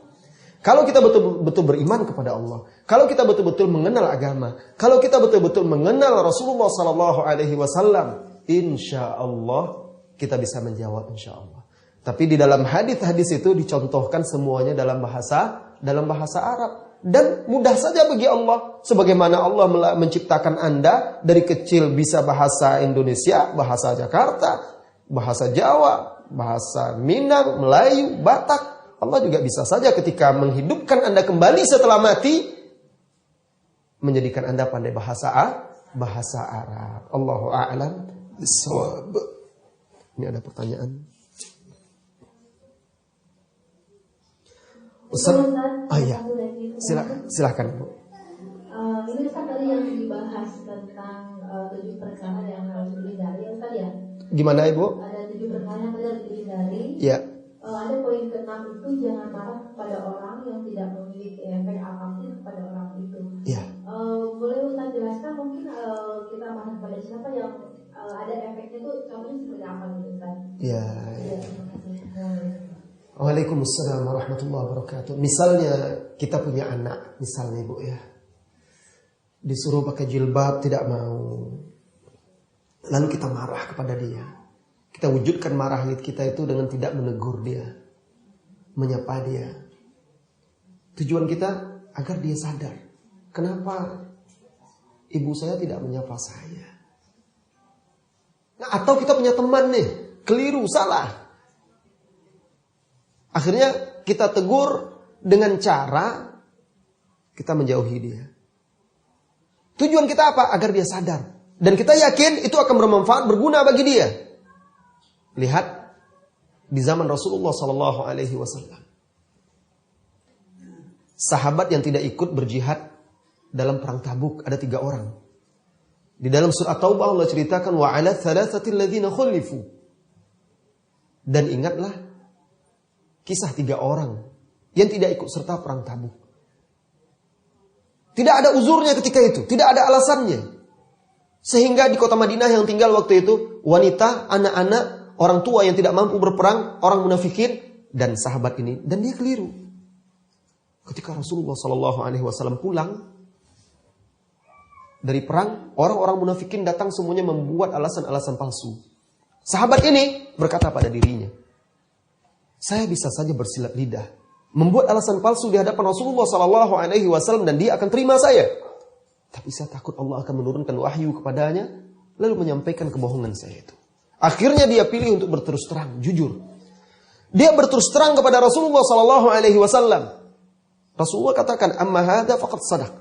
Kalau kita betul-betul beriman kepada Allah, kalau kita betul-betul mengenal agama, kalau kita betul-betul mengenal Rasulullah Sallallahu Alaihi Wasallam, insya Allah kita bisa menjawab insya Allah. Tapi di dalam hadis-hadis itu dicontohkan semuanya dalam bahasa Arab. Dan mudah saja bagi Allah. Sebagaimana Allah menciptakan Anda dari kecil bisa bahasa Indonesia, bahasa Jakarta, bahasa Jawa, bahasa Minang, Melayu, Batak. Allah juga bisa saja ketika menghidupkan Anda kembali setelah mati, menjadikan Anda pandai bahasa Arab. Allahu a'lam bishawab. Ini ada pertanyaan. Ustaz, iya, silakan Bu. Ini Ustaz tadi yang dibahas tentang 7 perkara yang harus dihindari, Ustaz ya? Gimana Ibu? Ada 7 perkara yang harus dihindari. Iya. Ada poin ke-6 itu jangan marah kepada orang yang tidak memiliki efek apapun kepada orang itu. Iya. Boleh Ustaz jelaskan mungkin kita marah kepada siapa yang ada efeknya itu contohnya seperti apa gitu Ustaz? Iya. Terima kasih. Waalaikumsalam warahmatullahi wabarakatuh. Misalnya kita punya anak, misalnya Ibu ya, disuruh pakai jilbab tidak mau, lalu kita marah kepada dia. Kita wujudkan marah kita itu dengan tidak menegur dia, menyapa dia. Tujuan kita agar dia sadar, kenapa ibu saya tidak menyapa saya. Nah, atau kita punya teman nih, keliru, salah. Akhirnya kita tegur dengan cara kita menjauhi dia. Tujuan kita apa? Agar dia sadar. Dan kita yakin itu akan bermanfaat, berguna bagi dia. Lihat di zaman Rasulullah SAW, sahabat yang tidak ikut berjihad dalam perang Tabuk ada 3 orang. Di dalam surah Taubah Allah ceritakan wa 'ala thalathatil ladzina khulifu. Dan ingatlah kisah 3 orang yang tidak ikut serta perang Tabuk. Tidak ada uzurnya ketika itu, tidak ada alasannya. Sehingga di kota Madinah yang tinggal waktu itu, wanita, anak-anak, orang tua yang tidak mampu berperang, orang munafikin, dan sahabat ini. Dan dia keliru. Ketika Rasulullah SAW pulang dari perang, orang-orang munafikin datang semuanya membuat alasan-alasan palsu. Sahabat ini berkata pada dirinya, saya bisa saja bersilat lidah, membuat alasan palsu di hadapan Rasulullah SAW dan dia akan terima saya. Tapi saya takut Allah akan menurunkan wahyu kepadanya, lalu menyampaikan kebohongan saya itu. Akhirnya dia pilih untuk berterus terang, jujur. Dia berterus terang kepada Rasulullah SAW. Rasulullah katakan, amma hadza faqad sadaq.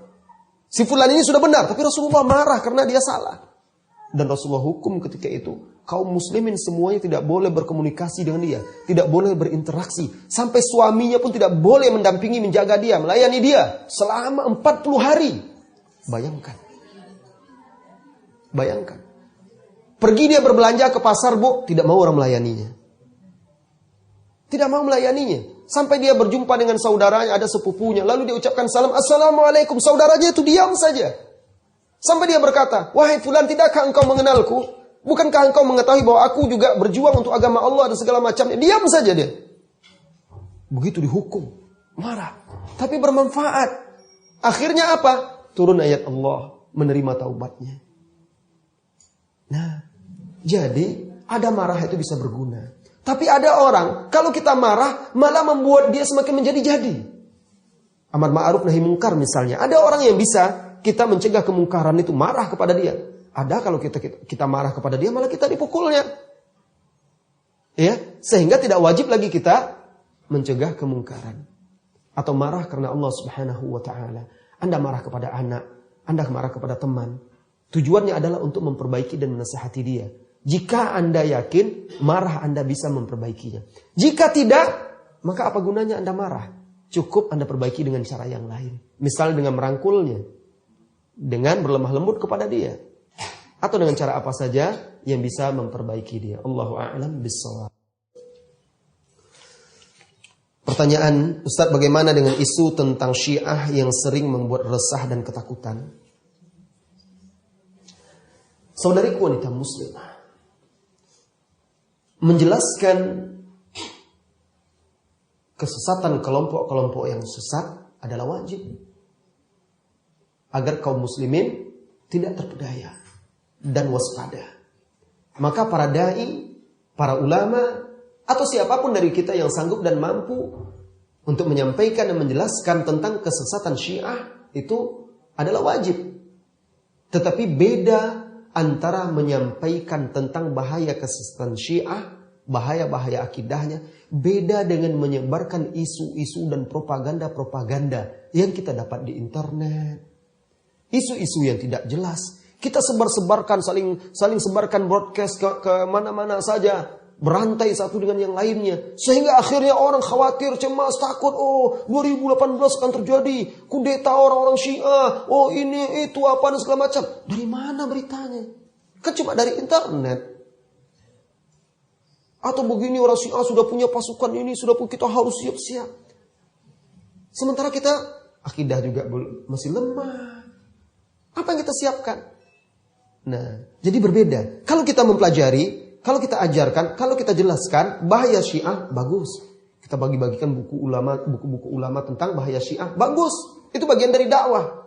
Si fulan ini sudah benar, tapi Rasulullah marah karena dia salah. Dan Rasulullah hukum ketika itu, kaum muslimin semuanya tidak boleh berkomunikasi dengan dia, tidak boleh berinteraksi. Sampai suaminya pun tidak boleh mendampingi, menjaga dia, melayani dia selama 40 hari. Bayangkan. Pergi dia berbelanja ke pasar, Bu, tidak mau orang melayaninya. Tidak mau melayaninya. Sampai dia berjumpa dengan saudaranya, ada sepupunya. Lalu dia ucapkan salam, assalamualaikum. Saudaranya itu diam saja. Sampai dia berkata, wahai fulan, tidakkah engkau mengenalku? Bukankah engkau mengetahui bahwa aku juga berjuang untuk agama Allah dan segala macamnya? Diam saja dia. Begitu dihukum. Marah. Tapi bermanfaat. Akhirnya apa? Turun ayat Allah, menerima taubatnya. Nah, jadi ada marah itu bisa berguna. Tapi ada orang, kalau kita marah, malah membuat dia semakin menjadi-jadi. Amar ma'ruf nahi mungkar misalnya. Ada orang yang bisa kita mencegah kemungkaran itu, marah kepada dia. Ada kalau kita marah kepada dia, malah kita dipukulnya. Ya, sehingga tidak wajib lagi kita mencegah kemungkaran. Atau marah karena Allah Subhanahu wa ta'ala. Anda marah kepada anak, Anda marah kepada teman. Tujuannya adalah untuk memperbaiki dan menasihati dia. Jika Anda yakin, marah Anda bisa memperbaikinya. Jika tidak, maka apa gunanya Anda marah? Cukup Anda perbaiki dengan cara yang lain. Misalnya dengan merangkulnya. Dengan berlemah lembut kepada dia. Atau dengan cara apa saja yang bisa memperbaiki dia. Allahu a'lam bissawab. Pertanyaan, Ustaz, bagaimana dengan isu tentang Syiah yang sering membuat resah dan ketakutan? Saudariku wanita muslimah, menjelaskan kesesatan kelompok-kelompok yang sesat adalah wajib. Agar kaum muslimin tidak terpedaya dan waspada. Maka para da'i, para ulama, atau siapapun dari kita yang sanggup dan mampu untuk menyampaikan dan menjelaskan tentang kesesatan Syiah itu adalah wajib. Tetapi beda antara menyampaikan tentang bahaya kesesatan Syiah, bahaya-bahaya akidahnya, beda dengan menyebarkan isu-isu dan propaganda-propaganda yang kita dapat di internet. Isu-isu yang tidak jelas. Kita sebar-sebarkan, saling sebarkan broadcast ke mana-mana saja. Berantai satu dengan yang lainnya. Sehingga akhirnya orang khawatir, cemas, takut. Oh, 2018 akan terjadi kudeta orang-orang Syiah. Oh, ini, itu, apa, dan segala macam. Dari mana beritanya? Kan cuma dari internet. Atau begini, orang Syiah sudah punya pasukan ini, sudah pun kita harus siap-siap. Sementara kita, akidah juga masih lemah. Apa yang kita siapkan? Nah, jadi berbeda. Kalau kita mempelajari, kalau kita ajarkan, kalau kita jelaskan bahaya Syiah, bagus. Kita bagi-bagikan buku-buku ulama tentang bahaya Syiah, bagus. Itu bagian dari dakwah.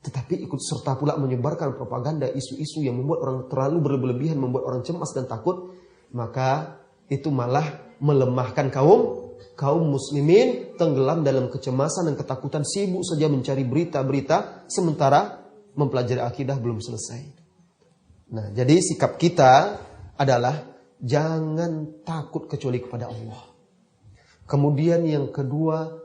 Tetapi ikut serta pula menyebarkan propaganda, isu-isu yang membuat orang terlalu berlebihan, membuat orang cemas dan takut, maka itu malah melemahkan kaum muslimin, tenggelam dalam kecemasan dan ketakutan, sibuk saja mencari berita-berita, sementara mempelajari akidah belum selesai. Nah, jadi sikap kita adalah jangan takut kecuali kepada Allah. Kemudian yang kedua,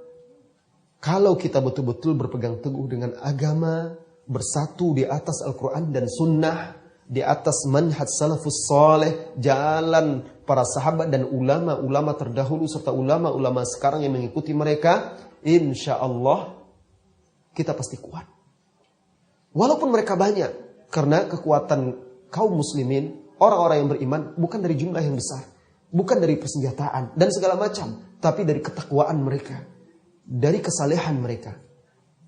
kalau kita betul-betul berpegang teguh dengan agama, bersatu di atas Al-Quran dan Sunnah, di atas manhaj salafus saleh, jalan para sahabat dan ulama-ulama terdahulu serta ulama-ulama sekarang yang mengikuti mereka, insya Allah kita pasti kuat. Walaupun mereka banyak, karena kekuatan kaum muslimin, orang-orang yang beriman bukan dari jumlah yang besar, bukan dari persenjataan dan segala macam, tapi dari ketakwaan mereka, dari kesalehan mereka,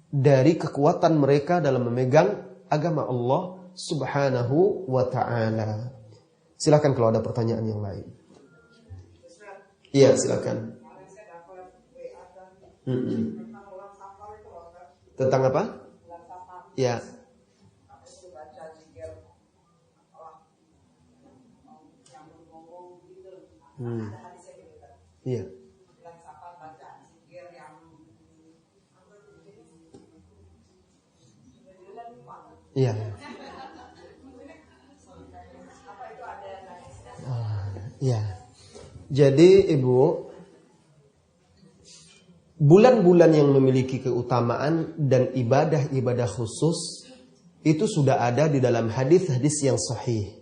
dari kekuatan mereka dalam memegang agama Allah Subhanahu wa ta'ala. Silakan kalau ada pertanyaan yang lain. Iya, silakan. Tentang apa? Ya. Iya. Iya. Iya. Jadi Ibu, bulan-bulan yang memiliki keutamaan dan ibadah-ibadah khusus itu sudah ada di dalam hadis-hadis yang sahih.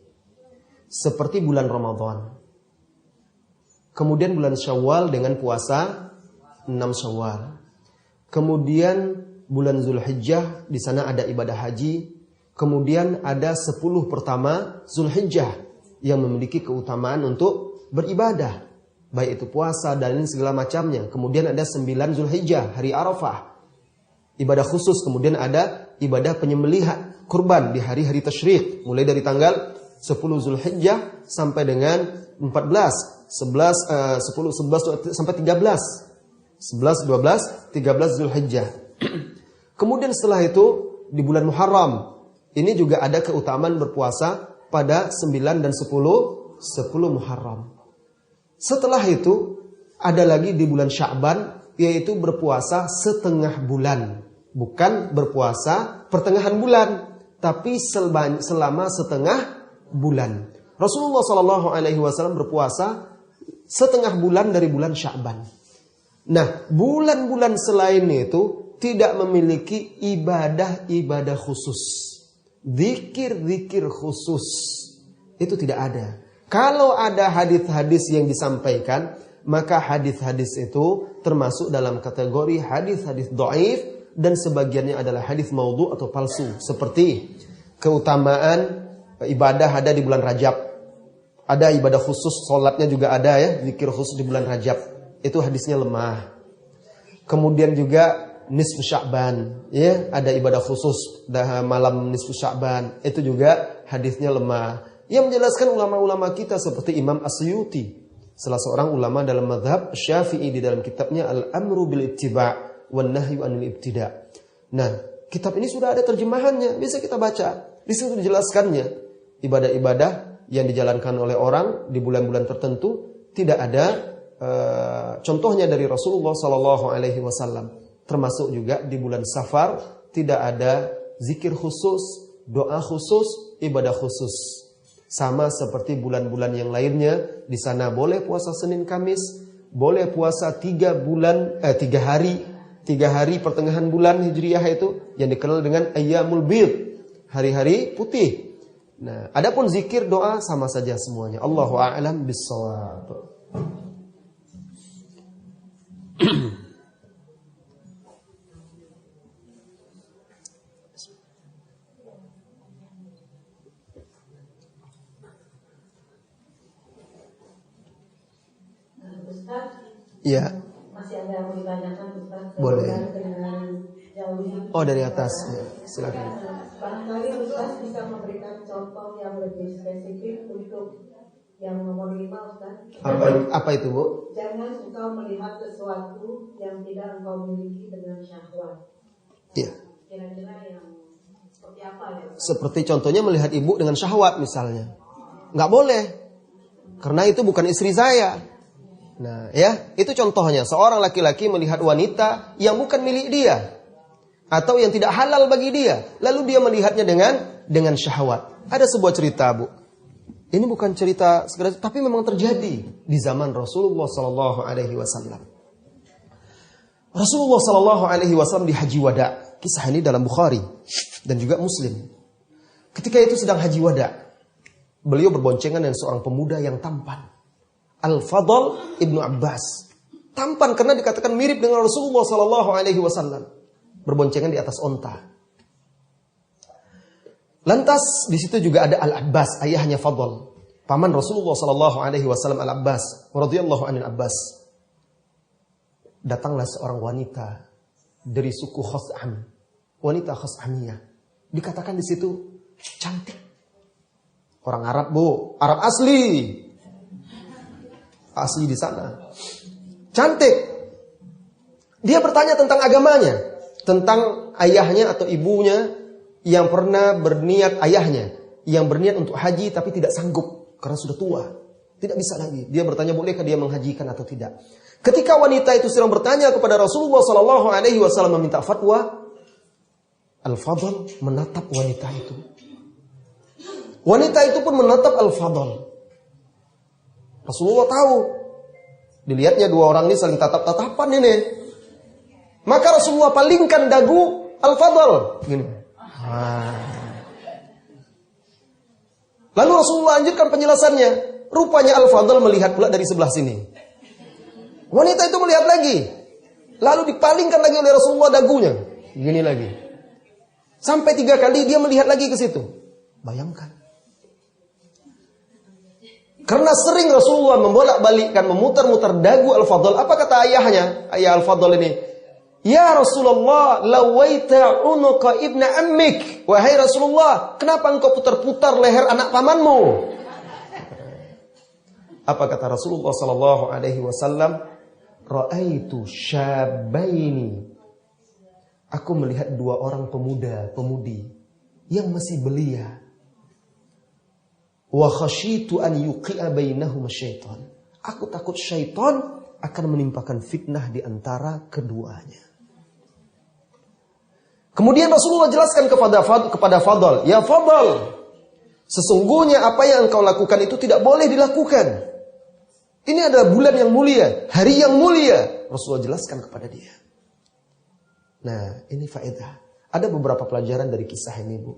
Seperti bulan Ramadan. Kemudian bulan Syawal dengan puasa 6 Syawal. Kemudian bulan Zulhijjah, di sana ada ibadah haji. Kemudian ada 10 pertama Zulhijjah yang memiliki keutamaan untuk beribadah, baik itu puasa dan segala macamnya. Kemudian ada 9 Zulhijjah, hari Arafah, ibadah khusus. Kemudian ada ibadah penyembelihan kurban di hari-hari tasyrik, mulai dari tanggal 10 Zulhijjah sampai dengan 14, 11, 10, 11 sampai 13. 11, 12, 13 Zulhijjah. Kemudian setelah itu di bulan Muharram, ini juga ada keutamaan berpuasa pada 9 dan 10 Muharram. Setelah itu ada lagi di bulan Sya'ban, yaitu berpuasa setengah bulan. Bukan berpuasa pertengahan bulan, tapi selama setengah bulan. Rasulullah SAW berpuasa setengah bulan dari bulan Sya'ban. Nah, bulan-bulan selain itu tidak memiliki ibadah-ibadah khusus. Zikir-zikir khusus itu tidak ada. Kalau ada hadis-hadis yang disampaikan, maka hadis-hadis itu termasuk dalam kategori hadis-hadis dhaif dan sebagiannya adalah hadis maudhu atau palsu. Seperti keutamaan ibadah ada di bulan Rajab. Ada ibadah khusus, sholatnya juga ada ya, zikir khusus di bulan Rajab. Itu hadisnya lemah. Kemudian juga nisfu Sya'ban, ya, ada ibadah khusus malam nisfu Sya'ban, itu juga hadisnya lemah. Yang menjelaskan ulama-ulama kita seperti Imam As-Suyuti, salah seorang ulama dalam mazhab Syafi'i, di dalam kitabnya Al-Amru bil Ittiba' wan Nahyu 'anil Ibtida'. Nah, kitab ini sudah ada terjemahannya, bisa kita baca. Di situ dijelaskannya ibadah-ibadah yang dijalankan oleh orang di bulan-bulan tertentu tidak ada contohnya dari Rasulullah SAW. Termasuk juga di bulan Safar tidak ada zikir khusus, doa khusus, ibadah khusus. Sama seperti bulan-bulan yang lainnya, di sana boleh puasa Senin Kamis, boleh puasa 3 hari pertengahan bulan Hijriyah itu yang dikenal dengan Ayyamul Bid, hari-hari putih. Nah, adapun zikir, doa sama saja semuanya. Allahu a'lam bissawab. Iya. Masih ada yang mau ditanyakan Ustaz? Boleh. Oh, dari atas. Ya, silakan. Barangkali Ustaz bisa memberikan contoh yang lebih spesifik untuk yang nomor 5, Ustaz. Apa itu, Bu? Jangan suka melihat sesuatu yang tidak engkau miliki dengan syahwat. Iya. Kira-kira yang seperti apa ya, Ustaz? Seperti contohnya melihat ibu dengan syahwat misalnya. Nggak boleh. Karena itu bukan istri saya. Nah, ya, itu contohnya seorang laki-laki melihat wanita yang bukan milik dia atau yang tidak halal bagi dia, lalu dia melihatnya dengan syahwat. Ada sebuah cerita, Bu. Ini bukan cerita sekedar, tapi memang terjadi di zaman Rasulullah SAW. Rasulullah SAW di Haji Wada. Kisah ini dalam Bukhari dan juga Muslim. Ketika itu sedang Haji Wada, beliau berboncengan dengan seorang pemuda yang tampan, Al-Fadl Ibnu Abbas. Tampan karena dikatakan mirip dengan Rasulullah SAW. Berboncengan di atas onta. Lantas di situ juga ada Al-Abbas, ayahnya Fadl, paman Rasulullah SAW, Al-Abbas radhiyallahu anil Abbas. Datanglah seorang wanita dari suku Khuz'am, wanita Khuz'amiyah. Dikatakan di situ Cantik. Orang Arab, Bu. Arab asli. Asli di sana. Cantik. Dia bertanya tentang agamanya. Tentang ayahnya atau ibunya yang pernah berniat, ayahnya yang berniat untuk haji tapi tidak sanggup karena sudah tua. Tidak bisa lagi. Dia bertanya bolehkah dia menghajikan atau tidak. Ketika wanita itu sedang bertanya kepada Rasulullah SAW meminta fatwa, Al-Fadl menatap wanita itu. Wanita itu pun menatap Al-Fadl. Rasulullah tahu. Dilihatnya dua orang ini saling tatap-tatapan ini. Maka Rasulullah palingkan dagu Al-Fadl. Gini. Lalu Rasulullah lanjutkan penjelasannya. Rupanya Al-Fadl melihat pula dari sebelah sini. Wanita itu melihat lagi. Lalu dipalingkan lagi oleh Rasulullah dagunya. Gini lagi. Sampai 3 kali dia melihat lagi ke situ. Bayangkan. Karena sering Rasulullah membolak-balikkan, memutar-mutar dagu Al-Fadl. Apa kata ayahnya? Ayah Al-Fadl ini. Ya Rasulullah, lawaita unuqa ibna ammik. Wahai Rasulullah, kenapa engkau putar-putar leher anak pamanmu? Apa kata Rasulullah sallallahu alaihi wasallam? Ra'aitu syabaini. Aku melihat 2 orang pemuda-pemudi yang masih belia. Wa khasyitu an yuqi'a bainahuma syaitan. Aku takut syaitan akan menimpakan fitnah di antara keduanya. Kemudian Rasulullah jelaskan kepada Fadl, ya Fadl, sesungguhnya apa yang engkau lakukan itu tidak boleh dilakukan. Ini adalah bulan yang mulia, hari yang mulia. Rasulullah jelaskan kepada dia. Nah, ini faedah. Ada beberapa pelajaran dari kisah ini, Bu.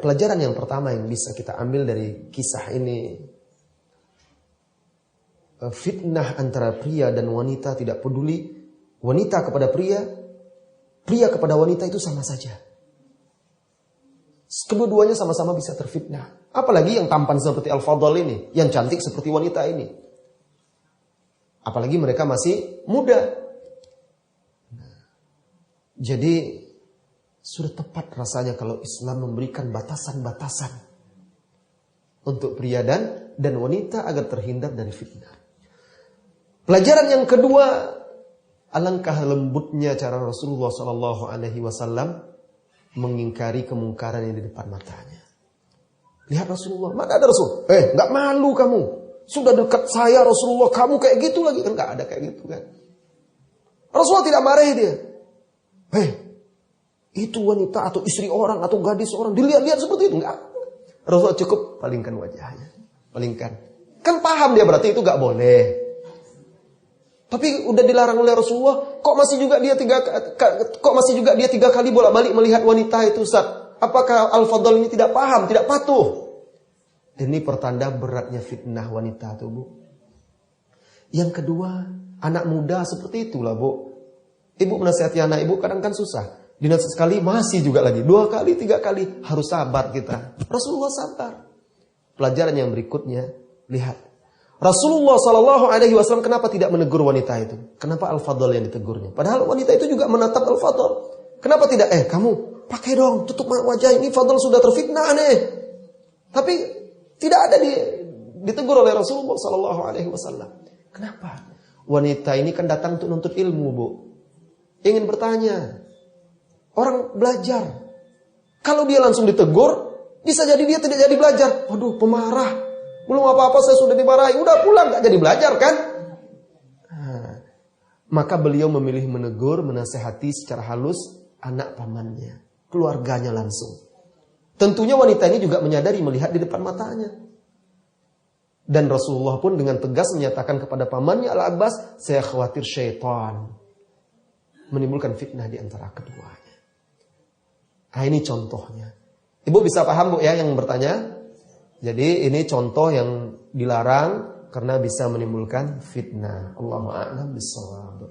Pelajaran yang pertama yang bisa kita ambil dari kisah ini, fitnah antara pria dan wanita tidak peduli, wanita kepada pria, pria kepada wanita itu sama saja. Kedua-duanya sama-sama bisa terfitnah. Apalagi yang tampan seperti Al-Fadl ini, yang cantik seperti wanita ini. Apalagi mereka masih muda. Jadi sudah tepat rasanya kalau Islam memberikan batasan-batasan untuk pria dan wanita agar terhindar dari fitnah. Pelajaran yang kedua, alangkah lembutnya cara Rasulullah SAW mengingkari kemungkaran yang di depan matanya. Lihat Rasulullah, mana ada Rasul? Nggak malu kamu? Sudah dekat saya Rasulullah, kamu kayak gitu lagi? Kan nggak ada kayak gitu kan? Rasulullah tidak marahi dia. Itu wanita atau istri orang atau gadis orang, dilihat-lihat seperti itu. Enggak. Rasulullah cukup palingkan wajahnya. Palingkan. Kan paham dia berarti itu enggak boleh. Tapi udah dilarang oleh Rasulullah, kok masih juga dia 3 kali bolak-balik melihat wanita itu, Ustaz? Apakah Al-Fadl ini tidak paham, tidak patuh? Ini pertanda beratnya fitnah wanita itu, Bu. Yang kedua, anak muda seperti itulah, Bu. Ibu menasihati anak ibu kadang kan susah. Dinasihati sekali masih juga lagi, 2 kali, 3 kali, harus sabar kita. Rasulullah sabar. Pelajaran yang berikutnya, lihat. Rasulullah SAW kenapa tidak menegur wanita itu? Kenapa Al-Fadl yang ditegurnya? Padahal wanita itu juga menatap Al-Fadl. Kenapa tidak? Kamu pakai dong, tutup wajah ini, Fadl sudah terfitnah nih. Tapi tidak ada ditegur oleh Rasulullah SAW. Kenapa? Wanita ini kan datang untuk nuntut ilmu, Bu. Ingin bertanya. Orang belajar. Kalau dia langsung ditegur, bisa jadi dia tidak jadi belajar. Waduh, pemarah. Belum apa-apa saya sudah dimarahi. Udah pulang, gak jadi belajar kan? Maka beliau memilih menegur, menasehati secara halus anak pamannya, keluarganya langsung. Tentunya wanita ini juga menyadari melihat di depan matanya. Dan Rasulullah pun dengan tegas menyatakan kepada pamannya Al-Abbas, saya khawatir syaitan menimbulkan fitnah di antara keduanya. Nah, ini contohnya. Ibu bisa paham, Bu, ya, yang bertanya? Jadi ini contoh yang dilarang karena bisa menimbulkan fitnah. Allahu a'lam bishawab.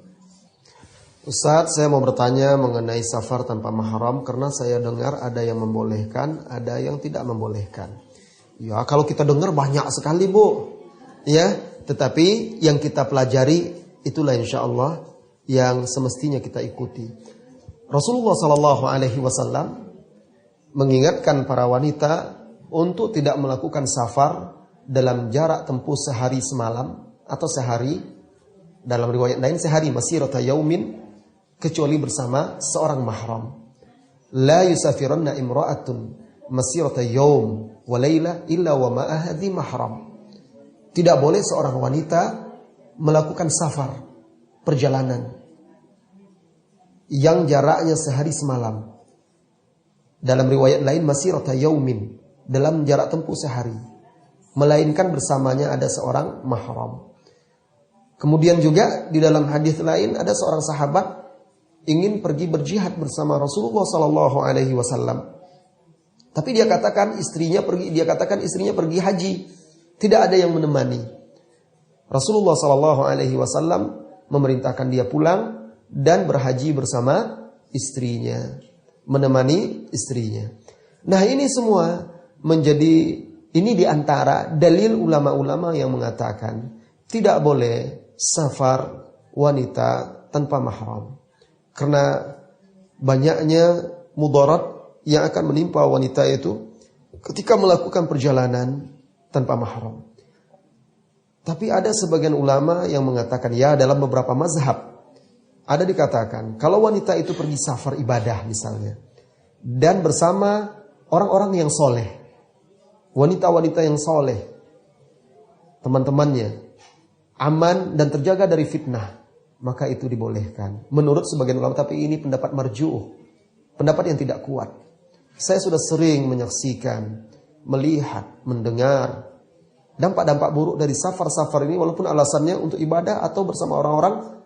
Ustaz, saya mau bertanya mengenai safar tanpa mahram karena saya dengar ada yang membolehkan, ada yang tidak membolehkan. Ya, kalau kita dengar banyak sekali, Bu. Ya, tetapi yang kita pelajari itulah insyaallah yang semestinya kita ikuti. Rasulullah sallallahu alaihi wasallam mengingatkan para wanita untuk tidak melakukan safar dalam jarak tempuh sehari semalam atau sehari, dalam riwayat lain sehari, masirata yaumin, kecuali bersama seorang mahram. La yusafiranna imra'atun masirata yaum wa laila illa wa ma'aha dhi mahram. Tidak boleh seorang wanita melakukan safar, perjalanan yang jaraknya sehari semalam. Dalam riwayat lain masirata yaumin, dalam jarak tempuh sehari, melainkan bersamanya ada seorang mahram. Kemudian juga di dalam hadis lain ada seorang sahabat ingin pergi berjihad bersama Rasulullah sallallahu alaihi wasallam. Tapi dia katakan istrinya pergi haji, tidak ada yang menemani. Rasulullah sallallahu alaihi wasallam memerintahkan dia pulang dan berhaji bersama istrinya, menemani istrinya. Nah, ini semua ini di antara dalil ulama-ulama yang mengatakan tidak boleh safar wanita tanpa mahram. Karena banyaknya mudarat yang akan menimpa wanita itu ketika melakukan perjalanan tanpa mahram. Tapi ada sebagian ulama yang mengatakan, ya, dalam beberapa mazhab ada dikatakan kalau wanita itu pergi safar ibadah misalnya dan bersama orang-orang yang soleh, wanita-wanita yang soleh, teman-temannya aman dan terjaga dari fitnah, maka itu dibolehkan menurut sebagian ulama. Tapi ini pendapat marjuh, pendapat yang tidak kuat. Saya sudah sering menyaksikan, melihat, mendengar dampak-dampak buruk dari safar-safar ini, walaupun alasannya untuk ibadah atau bersama orang-orang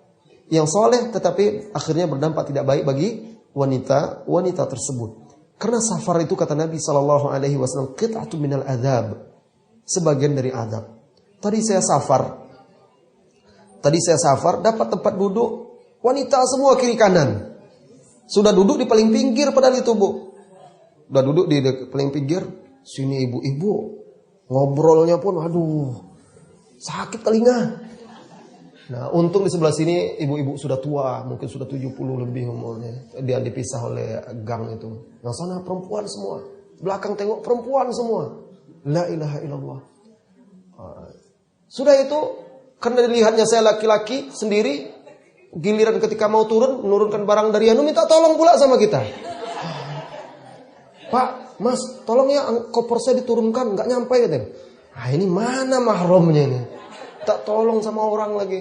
yang soleh, tetapi akhirnya berdampak tidak baik bagi wanita tersebut. Karena safar itu kata Nabi SAW, qit'atun minal adab, sebagian dari adab. Tadi saya safar dapat tempat duduk wanita semua kiri kanan. Sudah duduk di paling pinggir padahal itu, Bu. Sudah duduk di paling pinggir, sini ibu-ibu. Ngobrolnya pun aduh, sakit telinga. Nah, untung di sebelah sini ibu-ibu sudah tua, mungkin sudah 70 lebih umurnya. Dia dipisah oleh gang itu. Yang sana perempuan semua, belakang tengok perempuan semua. La ilaha illallah. Sudah itu, karena dilihatnya saya laki-laki sendiri, giliran ketika mau turun, menurunkan barang dari anu, minta tolong pula sama kita. Pak, Mas, tolong ya koper saya diturunkan, nggak nyampe gitu. Ah, ini mana mahramnya ini? Tak tolong sama orang lagi.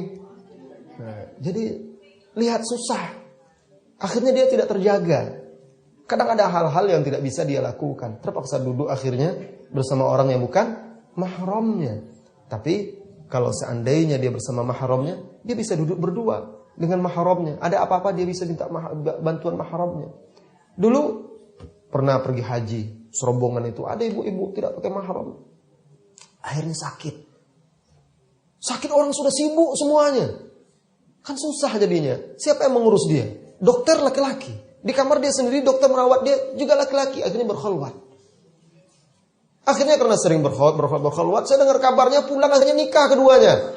Nah, jadi lihat susah. Akhirnya dia tidak terjaga. Kadang ada hal-hal yang tidak bisa dia lakukan. Terpaksa duduk akhirnya bersama orang yang bukan mahramnya. Tapi kalau seandainya dia bersama mahramnya, dia bisa duduk berdua dengan mahramnya. Ada apa-apa dia bisa minta bantuan mahramnya. Dulu pernah pergi haji, serombongan itu ada ibu-ibu tidak pakai mahram. Akhirnya sakit orang sudah sibuk semuanya. Kan susah jadinya. Siapa yang mengurus dia? Dokter laki-laki. Di kamar dia sendiri dokter merawat dia juga laki-laki. Akhirnya berkhalwat. Akhirnya karena sering berkhalwat, saya dengar kabarnya pulang akhirnya nikah keduanya.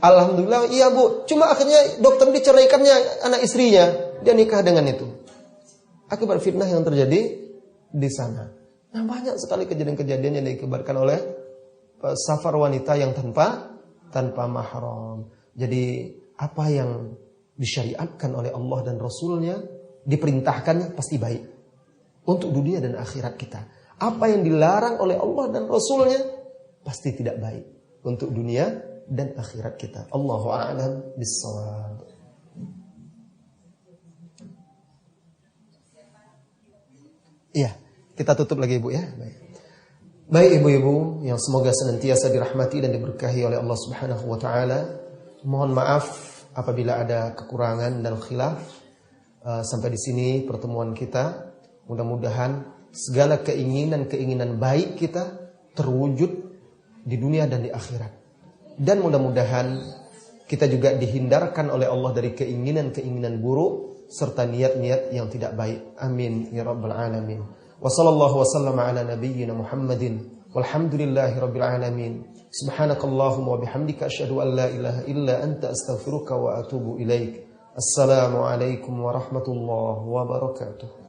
Alhamdulillah, iya Bu. Cuma akhirnya dokter diceraikannya anak istrinya, dia nikah dengan itu. Akibat fitnah yang terjadi di sana. Nah, banyak sekali kejadian-kejadian yang dikabarkan oleh safar wanita yang tanpa mahram. Jadi apa yang disyariatkan oleh Allah dan Rasulnya, diperintahkannya pasti baik untuk dunia dan akhirat kita. Apa yang dilarang oleh Allah dan Rasulnya pasti tidak baik untuk dunia dan akhirat kita. Allahu a'lam bissawab. Iya, kita tutup lagi Ibu ya. Baik ibu-ibu yang semoga senantiasa dirahmati dan diberkahi oleh Allah Subhanahu wa taala. Mohon maaf apabila ada kekurangan dan khilaf. Sampai di sini pertemuan kita. Mudah-mudahan segala keinginan baik kita terwujud di dunia dan di akhirat. Dan mudah-mudahan kita juga dihindarkan oleh Allah dari keinginan buruk serta niat-niat yang tidak baik. Amin ya rabbal alamin. Wa sallallahu wa sallama ala nabiyyina Muhammadin walhamdulillahi rabbil alamin. Subhanakallahumma wa bihamdika asyhadu an la ilaha illa anta astaghfiruka wa atubu ilaik. Assalamualaikum warahmatullahi wabarakatuh.